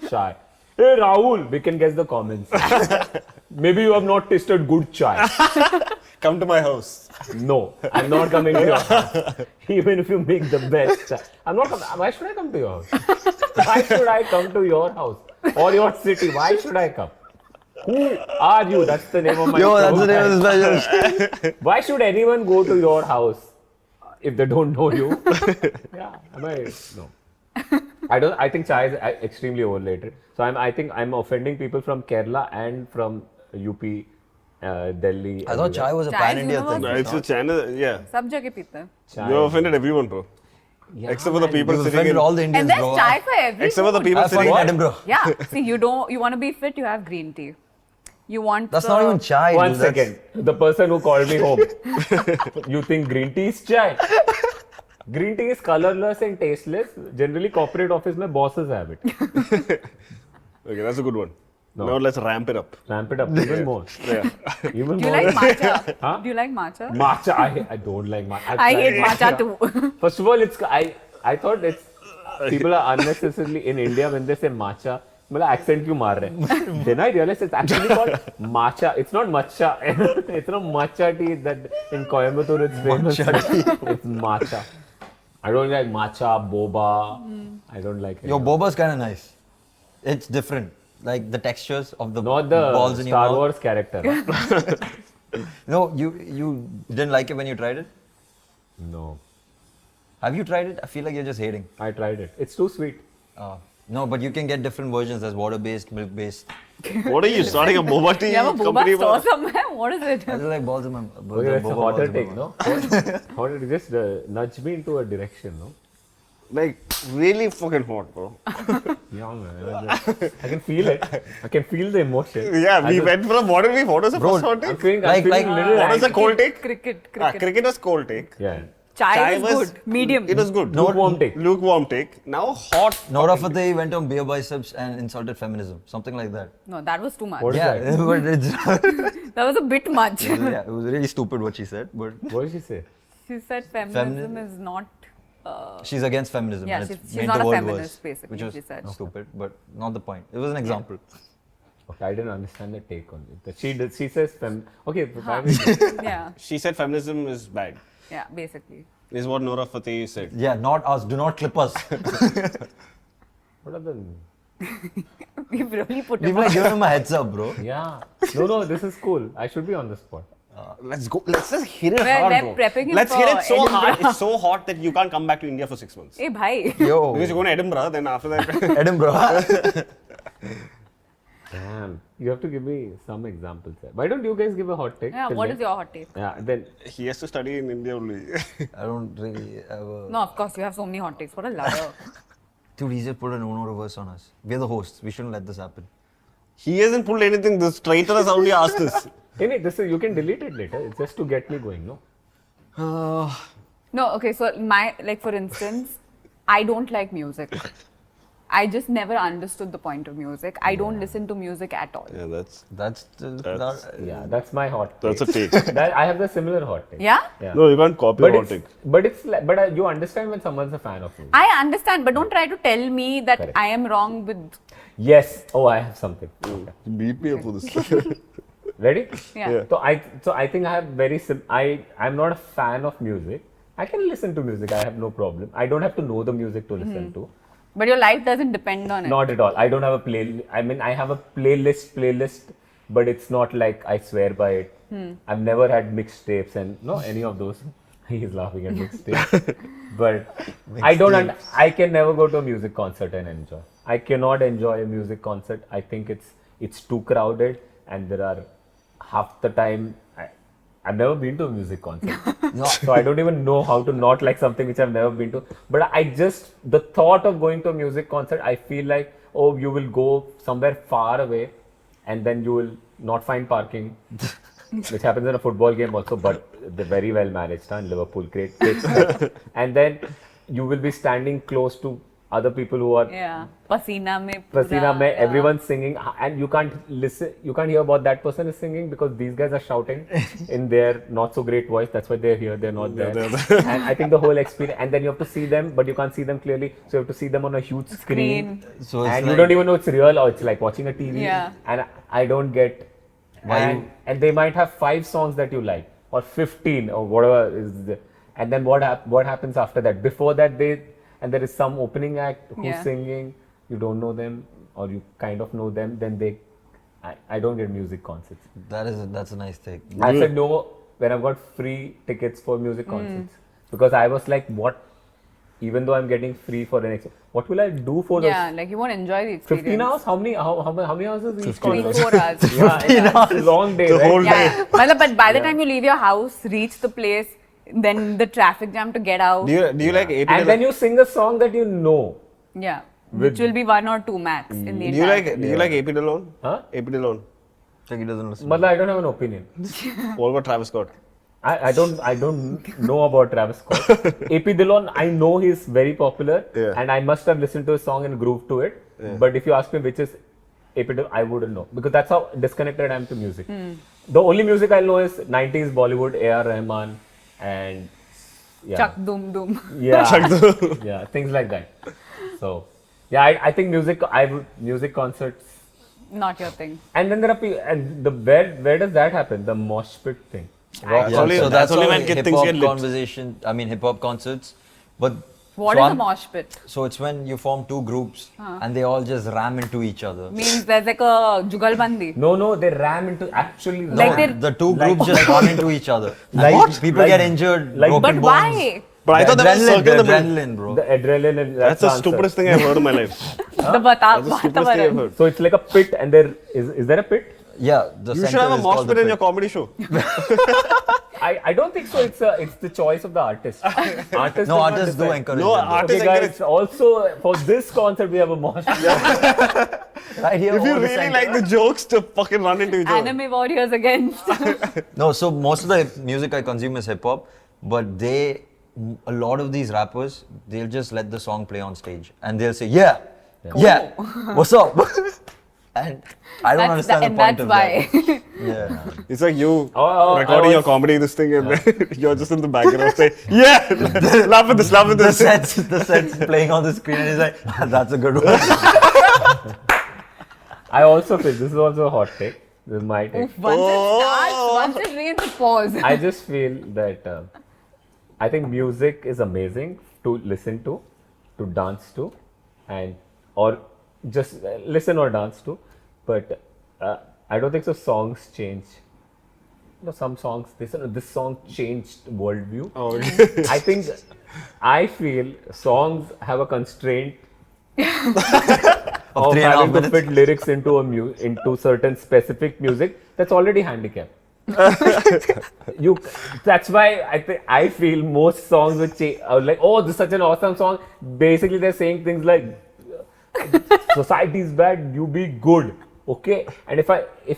chai. Hey Rahul, we can guess the comments. Maybe you have not tasted good chai. Come to my house. No, I'm not coming to your house. Even if you make the best chai. I'm not coming. Why should I come to your house? Why should I come to your house or your city? Why should I come? Who are you? That's the name of my Yo, that's show. the name of the special. Why should anyone go to your house if they don't know you? Yeah, no. I think chai is extremely overrated. So I think I'm offending people from Kerala and from UP, Delhi. I thought chai was a Chai is pan-India thing. universal. No, it's a channel. Yeah. Sab jagah peete hain. Chai. You have offended everyone, bro. Yeah, Except for the man. people You've sitting offended in. all the Indians, And there's bro. chai for every Except for the food. people Have fun sitting in in. Edinburgh. Yeah. See, you want to be fit, you have green tea. You want That's the- not even chai. One dude. That's- second. The person who called me home. You think green tea is chai? Green tea is colorless and tasteless. Generally, corporate office mein bosses have it. Okay, that's a good one. No. Now let's ramp it up. Ramp it up even more. Yeah. Even Do you more. like matcha? Huh? Do you like matcha? Matcha. I don't like matcha. I hate matcha too. First of all, I thought it's people are unnecessarily in India when they say matcha. मतलब accent क्यों मार रहे हैं? Then I realized it's actually called matcha. It's not matcha. It's not matcha tea that in Coimbatore it's famous. It's matcha. I don't like matcha, boba. I don't like it. Your boba's kind of nice. It's different. Like the textures of the Not the balls in your Star mouth. Wars character. No, you didn't like it when you tried it? No, Have you tried it? I feel like you're just hating. I tried it. It's too sweet. No, but you can get different versions. There's water-based, milk-based. What are you starting a boba tea You have a company? boba store bro? somewhere? What is it? I just like balls in my. Okay, that's a hotter take, no? Hotter, just nudge me into a direction, no? Like really fucking hot, bro. Yeah, man. I can feel it. I can feel the emotion. Yeah, we went from what did we? What was the first hot I'm take? feeling, Like- I'm feeling like- little What was the angry. cold take? Cricket. Cricket was cold take. Yeah. Chai was good. Medium. It was good. Lukewarm take. Lukewarm take. Now hot. Nora Fateh went on beer biceps and insulted feminism. Something like that. No, that was too much. What is Yeah, that? but it's, That was a bit much. yeah, it was really stupid what she said, but What did she say? She said feminism is not. she's against feminism. Yeah, and it's she's made not the a world feminist, worse, basically, which was she said. stupid, but not the point. It was an example. Okay, I didn't understand the take on it. She says Okay, but why Yeah, She said feminism is bad. yeah, basically. Is what Nora Fateh said. Yeah, not us. Do not clip us. what are the? We've really put People him are on. giving him a heads up, bro. Yeah. No, this is cool. I should be on the spot. Let's go. Let's just hit it We're- hard, we're bro. prepping him Let's for hit it so hard. Edinburgh. It's so hot that you can't come back to India for 6 months. Hey, bhai. Yo, Because you go to Edinburgh, then after that. Edinburgh. Damn. You have to give me some examples. Why don't you guys give a hot take? Yeah, till what then? is your hot take? Yeah, then He has to study in India only. I don't really ever. No, of course, you have so many hot takes. What a liar. Dude, he just put an Uno reverse on us. We're the hosts. We shouldn't let this happen. He hasn't pulled anything. The traitor has only asked this. this is, you can delete it later. It's just to get me going, no? No, okay, so for instance, I don't like music. I just never understood the point of music. I don't listen to music at all. Yeah, that's That's Yeah, that's my hot take. that's a take. That, I have the similar hot take. Yeah? Yeah. No, you can't copy But hot it's, take. but it's like, but you understand when someone's a fan of you. I understand, but don't try to tell me that Correct. I am wrong with. Yes. Oh, I have something. Beat me up for this. Ready? Yeah. Yeah. So I think I have I'm not a fan of music. I can listen to music. I have no problem. I don't have to know the music to listen to. But your life doesn't depend on it. Not at all. I don't have a play. I mean, I have a playlist, but it's not like I swear by it. I've never had mixtapes and no any of those. He's laughing at mixtapes, but I don't. I can never go to a music concert and enjoy. I cannot enjoy a music concert. I think it's too crowded, and there are half the time. I've never been to a music concert, so I don't even know how to not like something which I've never been to. But the thought of going to a music concert, I feel like, oh, you will go somewhere far away, and then you will not find parking, which happens in a football game also, but they're very well managed in Liverpool, great stuff. And then you will be standing close to other people who are Yeah. Pasina mein. everyone's singing, and you can't hear what that person is singing because these guys are shouting in their not so great voice. That's why they're here, they're not there. And I think the whole experience, and then you have to see them, but you can't see them clearly, so you have to see them on a huge screen. So it's And you like- don't even know it's real or it's like watching a TV. Yeah. And I don't get Why and they might have 5 songs that you like or 15 or whatever and then what happens after that? Before that and there is some opening act who's Yeah. singing, you don't know them or you kind of know them, then I don't get music concerts. that's a nice take. I said no when I've got free tickets for music concerts because I was like, what? Even though I'm getting free for what will I do for Yeah, like you won't enjoy the experience. 15 hours? How many hours is each 15 concert? 24 hours. Yeah, it's a long day, The right? whole Yeah, but by the time you leave your house, reach the place, then the traffic jam to get out. Do you like AP? And then you sing a song that you know. Yeah, which will be 1 or 2 max in the Do you entire. like AP Dillon? Huh? AP Dillon. Like he doesn't listen. But I don't have an opinion. What about Travis Scott? I don't know about Travis Scott. AP Dillon, I know he's very popular, Yeah. and I must have listened to his song and grooved to it. But if you ask me which is AP Dillon, I wouldn't know because that's how disconnected I am to music. The only music I know is 90s Bollywood, A.R. Rahman, and Chuck Dum Dum. yeah, things like that. So yeah, I think music concerts. Not your thing. And then there are people, and where does that happen? The Moshpit thing. That's only when hip things hop get lit. conversation. I mean, hip hop concerts. But What so is a I'm- mosh pit? So it's when you form 2 groups and they all just ram into each other. Means there's like a jugalbandi. No, they ram into actually. No, Like they're- the 2 groups just run into each other. Like- What? People like- get injured, like- broken But bones. why? But I thought that was adrenaline, circle the the middle. adrenaline, bro. The adrenaline and That's the answer. stupidest thing I've heard in my life. The That's the stupidest thing I've Vatavaran. heard. So it's like a pit, and there is there a pit? Yeah, the You center should have a is mosh called pit the in your comedy show. I don't think so. It's the choice of the artist. Artists No, does not artists do decide. encourage No, them. artists Okay, guys. Also, for this concert, we have a mosh. Right here. If you over the really center. like the jokes, to fucking run into each other. Anime warriors against. No, so most of the music I consume is hip hop, but a lot of these rappers, they'll just let the song play on stage and they'll say, yeah, what's up? And I don't understand the point of why. that. Yeah. It's like you I recording your was- comedy, this thing, and then you're just in the background saying, yeah, laugh at this, laugh at The this. set's playing on the screen and he's like, that's a good one. I also feel this is also a hot take. This is my take. Once it starts, once it reads, pause. I just feel that I think music is amazing to listen to dance to, and or just listen or dance to. But I don't think so. Songs change. You know, some songs. This song changed worldview. Oh, okay. I feel songs have a constraint Of of 3.5 having to minutes. fit lyrics into certain specific music that's already handicapped. That's why I feel most songs are like, oh, this is such an awesome song. Basically, they're saying things like, society is bad, you be good. Okay, and if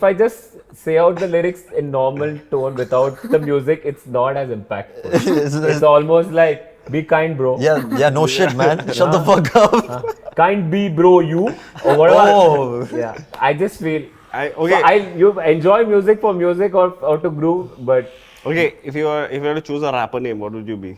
I just say out the lyrics in normal tone without the music, it's not as impactful. It's almost like, be kind, bro. Yeah, no shit, man. Shut the fuck up. Kind be, bro, you or whatever. Oh. Yeah, I just feel. Okay. You enjoy music for music or to groove, but Okay, if you were to choose a rapper name, what would you be?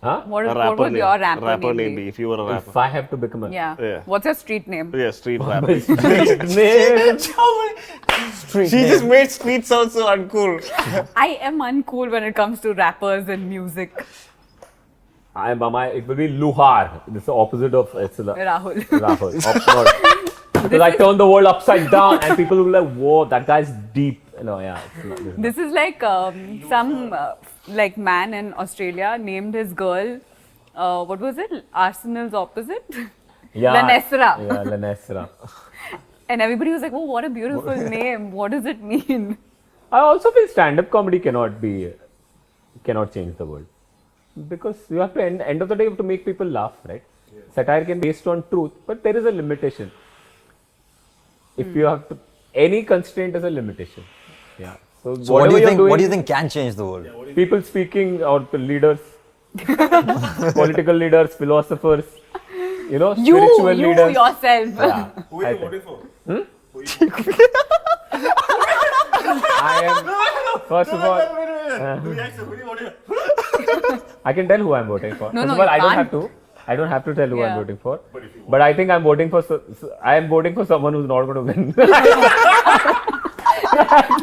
huh? What A rapper would name. your rapper name be? be if you were a rapper? If I have to become a Yeah. What's your street name? Yeah, street rapper. street name, street She name. just made street sound so uncool. I am uncool when it comes to rappers and music. It will be Luhar. This is the opposite of Rahul. Rahul. Because I turn the world upside down and people will be like, whoa, that guy's deep. No, yeah. This is like some like man in Australia named his girl, what was it? Arsenal's opposite? Yeah. Lanesra. Yeah, Lanesra. And everybody was like, oh, what a beautiful name. What does it mean? I also feel stand-up comedy cannot change the world. Because you have to, end of the day, you have to make people laugh, right? Yeah. Satire can be based on truth, but there is a limitation. If you have to, any constraint is a limitation. Yeah. So What do whatever you you're think? doing, What do you think can change the world? people speaking or the leaders, political leaders, philosophers, spiritual You leaders. yourself. Yeah, Who I are you think. voting for? I am, first of all, I can tell who I'm voting for. No, First no, of all, you I don't can't. have to. I don't have to tell who I'm Yeah. voting for. But I think I'm voting for. I am voting for someone who's not going to win.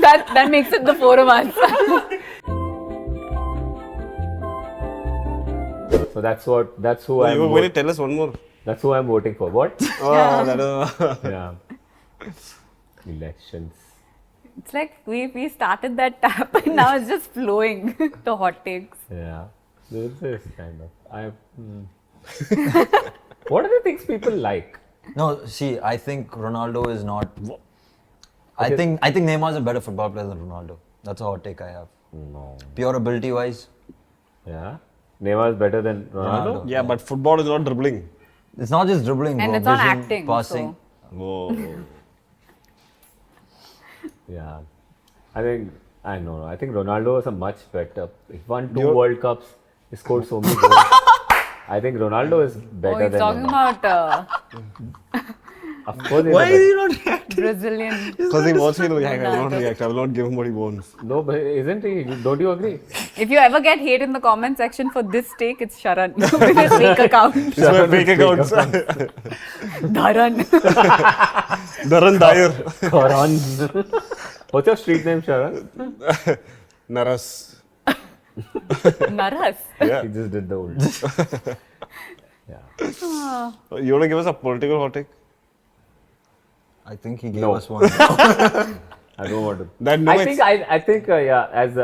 that makes it the four of us. So that's who You I'm. were going to tell us one more. That's who I'm voting for. What? Oh, that is. Yeah. Elections. It's like we started that tap and now it's just flowing. The hot takes. Yeah. This is kind of. What are the things people like? No, see, I think Ronaldo is not. Okay. I think Neymar is a better football player than Ronaldo. That's a hot take I have. No. Pure ability wise, Yeah. Neymar is better than Ronaldo. Yeah, but football is not dribbling. it's not just dribbling, And bro. it's not Vision, acting, passing. Whoa. Yeah. I think Ronaldo is a much better. He won 2 You're- World Cups. He scored so many goals. I think Ronaldo is better Oh, he's than talking Neymar. about Of course, he's a not Brazilian. Because he wants me to react. I will not Ronaldo. react. I will not give him what he wants. No, but isn't he? Don't you agree? If you ever get hate in the comment section for this take, it's Sharan with his fake account. It's my fake accounts. Dharan. Dharan Dyer. Karan. What's your street name, Sharan? Naras. Naras. Yeah. He just did the old. Yeah. You want to give us a political hot take? I think he gave No. us one. I don't want to. That no, I think, yeah, as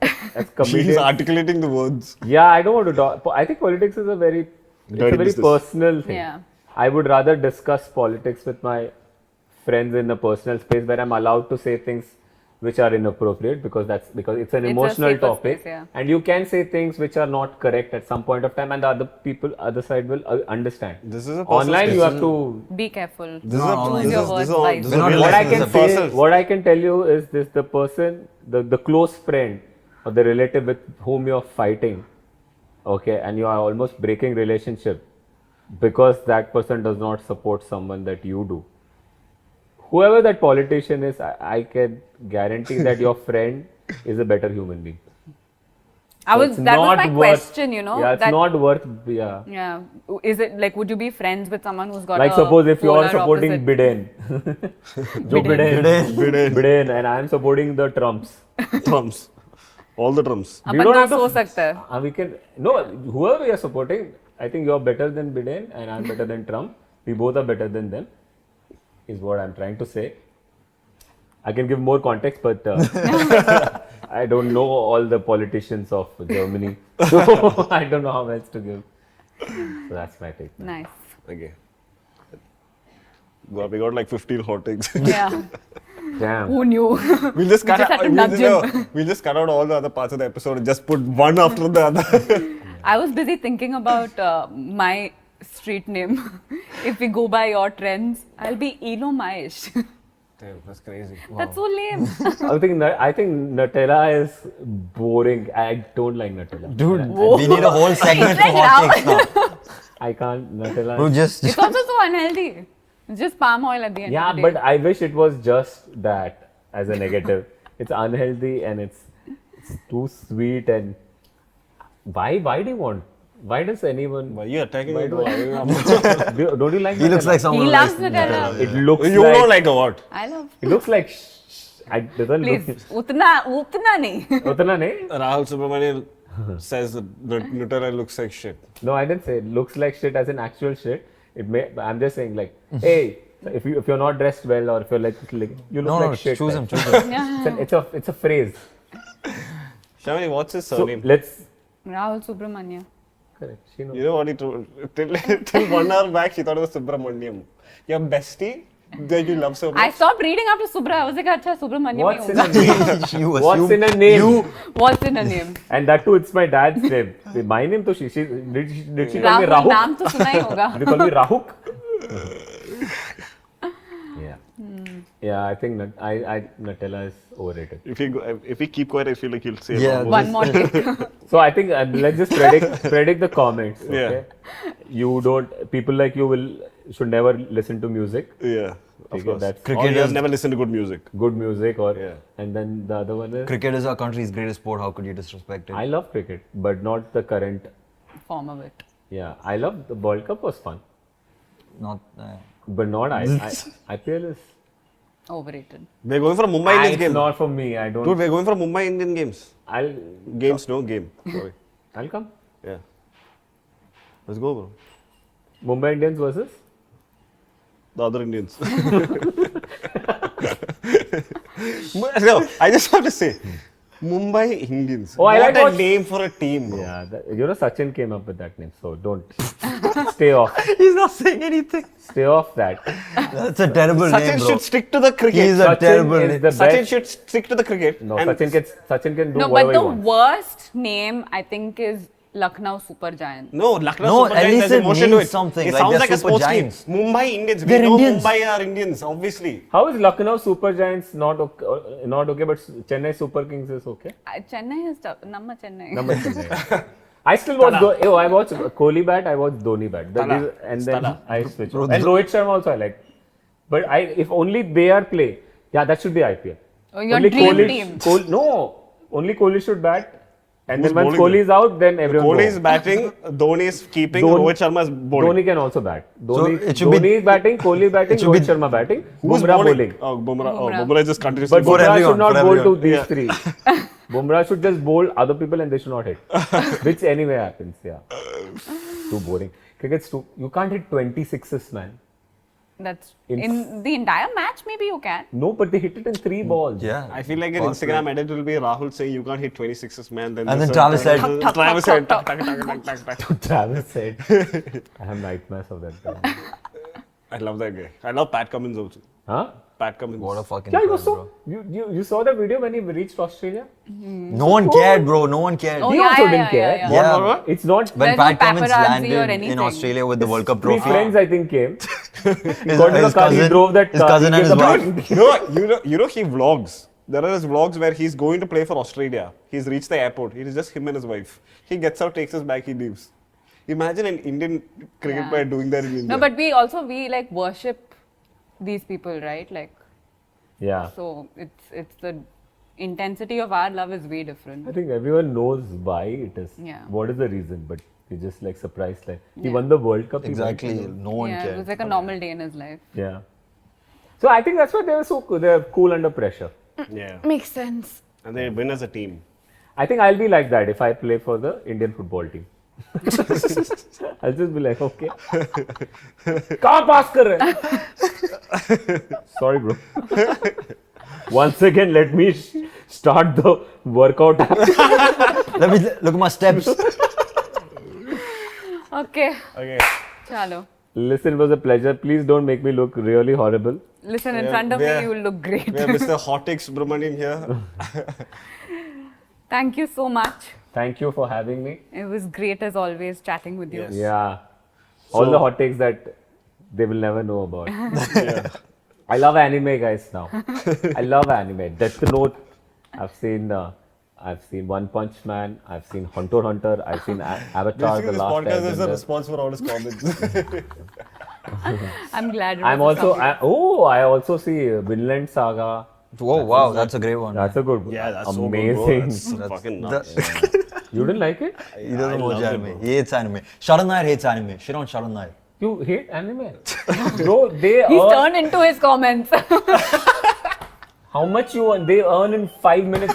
He's comedian. articulating the words. Yeah, I don't want to talk. I think politics is a very Business. personal thing. Yeah. I would rather discuss politics with my friends in a personal space where I'm allowed to say things which are inappropriate because it's an It's a emotional safer topic, space, yeah. and you can say things which are not correct at some point of time, and the other side will understand. This is a personal Online you space. have to. Be careful. This is No, a online. Choose your this words is a- wisely. this is a We're not real What life. I This can is say, personal. what I can tell you is this: the person, the close friend or the relative with whom you're fighting, okay, and you are almost breaking relationship because that person does not support someone that you do. Whoever that politician is, I can guarantee that your friend is a better human being. That was not my worth- question, you know. Yeah, it's that, not worth. Yeah. Yeah. Is it like, would you be friends with someone who's got Like a suppose if you are polar supporting opposite? Biden, Joe Biden, and I am supporting the Trumps. Drums. All the drums. We upon don't तो have to सो सकता है. We can whoever you are supporting, I think you are better than Biden and I'm better than Trump. We both are better than them, is what I'm trying to say. I can give more context, but I don't know all the politicians of Germany, so I don't know how else to give. So that's my take. Nice. Okay. We got like 15 hot takes. Yeah. Damn. Who knew? We'll just cut just out. had to nudge him. We'll just cut out all the other parts of the episode and just put one after the other. I was busy thinking about my street name. If we go by your trends, I'll be Eno Maish. Damn, that's crazy. That's so lame. I think Nutella is boring. I don't like Nutella. Dude, we need a whole segment for hot takes now. I can't Nutella. Bro, just It's also so unhealthy. It's just palm oil at the end Yeah, of the day. but I wish it was just that as a negative. It's unhealthy and it's too sweet and why do you want? Why does anyone? Why are you attacking Why me? do don't you like? he looks Nutella? like someone He who loves likes Nutella. It looks You like. don't like a what? I love. It looks like. It doesn't Please, look. utna nahi. Utna nahi? Rahul Subramanian says that Nutella looks like shit. No, I didn't say it looks like shit as in actual shit. It may. I'm just saying like, hey, if you're not dressed well or if you're like you look No, like no, shit. choose like. him, choose him. It's a phrase. Shamini, what's his So surname? let's. Rahul Subramanian. Correct. She knows. You know what he told? Till 1 hour back, she thought it was Subramaniam. Your bestie that you love so much. I stopped reading after Subra. I was like, acha, Subramanian What's hi in a hoga. name? You What's assume- in a name? You, What's in a name? And that too, it's my dad's name. My name to did she call me Rahul Rahul? naam to suna hi hoga. Did you call me Rahuk? Yeah. Yeah, I think Nutella is overrated. If we keep quiet, I feel like he'll say Yeah, wrong One words. more take. So I think let's just predict the comments. Okay? People like you should never listen to music. Yeah, of Okay, course. that's- Or Cricket he has is- never listened to good music. Good music or Yeah. and then the other one is cricket is our country's greatest sport. How could you disrespect it? I love cricket, but not the current. Form of it. Yeah, I love the World Cup was fun, Not. but not IPL is. Overrated. We're going for a Mumbai Indians It's game. not for me. I don't. Dude, we're going for Mumbai Indian games. I'll Games, no game. Sorry. I'll come. Yeah. Let's go, bro. Mumbai Indians versus. The other Indians. No, I just have to say, Mumbai Indians. Oh, I what like a what- name for a team, bro. Yeah, Sachin came up with that name, so don't stay off. He's not saying anything. Stay off that. That's a terrible name, Sachin bro. should stick to the cricket. He's a Sachin terrible is name. the Sachin best. should stick to the cricket. No, and Sachin can do No, whatever but he the wants. worst name I think is Lucknow Super Giants. No, Lucknow No, Super at Giants least has it emotion to means it. something, It like sounds they're like a Super sports Giants. team. Mumbai Indians. They're we know Indians. Mumbai are Indians, obviously. How is Lucknow Super Giants not okay, but Chennai Super Kings is okay? Chennai is tough. Namma Chennai. Number Chennai. I still watch. I watch Kohli bat. I watch Dhoni bat. Tala. And then Tala. I switch. Bro, And Rohit Sharma also I like. But if only they are play, yeah, that should be IPL. Oh, your only dream Kohli, team. No, only Kohli should bat. And Who's then once bowling Kohli is out, then everyone Kohli goes. is batting, Dhoni is keeping, Dhoni- Rohit Sharma is bowling. Dhoni can also bat. it should be- Dhoni is batting, Kohli batting, should be- Rohit Sharma batting, Who's Bumrah bowling? bowling. Oh, Bumrah. Oh, Bumrah. Bumrah just continues But to bowl. Bumrah everyone, should not for bowl to everyone. these Yeah. three. Bumrah should just bowl other people and they should not hit. Which anyway happens, yeah. Too boring. Cricket's too. You can't hit 26s, man. That's In- in the entire match. Maybe you can. No, but they hit it in 3 balls. Yeah. I feel like an Fast Instagram break. edit will be Rahul saying you can't hit 26s, man. And then Travis said- Travis said, tuck, tuck, tuck, tuck, tuck, tuck. Travis said. I have nightmares of that guy. I love that guy. I love Pat Cummins also. Huh? Pat Cummins. What a fucking Yeah, crowd, bro. you saw the video when he reached Australia? No one cared, bro. No one cared. Oh, He yeah, also yeah, didn't yeah, care. yeah, yeah. What? It's not. When There's no Pat Cummins paparazzi or landed anything. in Australia with the World Cup Three trophy, friends, I think, came. He his, got in the his car, he cousin, drove that his car, cousin he and gave his the wife. You know he vlogs. There are his vlogs where he's going to play for Australia. He's reached the airport. It is just him and his wife. He gets out, takes his bag, he leaves. Imagine an Indian cricket Yeah. player doing that in India. No, but we like worship these people, right? Like, Yeah. so it's the intensity of our love is way I different. think everyone knows why it is. Yeah. What is the reason? But you're just like surprised. Like he Yeah. won the World Cup. he Exactly. went, you know. No one Yeah, it cared. was like a normal day in his life. Yeah. So I think that's why they were so cool. They're cool under pressure. yeah. Makes sense. And they win as a team. I think I'll be like that if I play for the Indian football team. I'll just be like, okay. कहाँ pass कर रहे हैं? Sorry, bro. One second, let me start the workout app. Let me look at my steps. Okay, Okay. chalo. Listen, it was a pleasure. Please don't make me look really horrible. Listen, in Yeah, front of me, yeah. you will look great. We have Mr. Hotik Subramanian here. Thank you so much. Thank you for having me. It was great as always chatting with you. Yes. Yeah. All So- the hot takes that they will never know about. I love anime, guys, now. I love anime. Death Note. I've seen One Punch Man. I've seen Hunter x Hunter. I've seen Avatar: Basically, The this Last podcast is a Airbender. response for all his comments. I'm glad. It I'm was a also. topic. I also see Vinland Saga. Oh wow, that's a great one. That's a good. yeah, that's amazing. so good, bro. That's fucking nuts. You didn't like it? He doesn't I watch love it, anime. bro. He hates anime. Sharan Nair hates anime. Shit on Sharan Nair. You hate anime, bro? They He's earn turned into his comments. how much you earn. They earn in 5 minutes.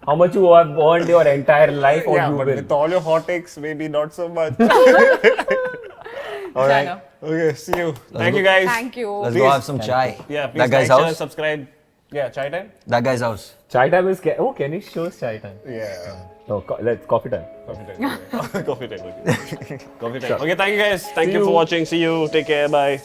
How much you have earned your entire life, or Yeah, you but will. with all your hot takes, maybe not so much. All right. Chalo. Okay, see you. Thank you, guys. Thank you. Let's Please. go have some chai. Yeah, please That guy's like, share, house. subscribe. Yeah, chai time? That guy's house. Chai time is. Kenny shows chai time. Yeah. No, let's coffee time. Coffee time. Okay. Coffee time. Okay. Coffee time. Sure. Okay, thank you guys. Thank See you for you. watching. See you. Take care. Bye.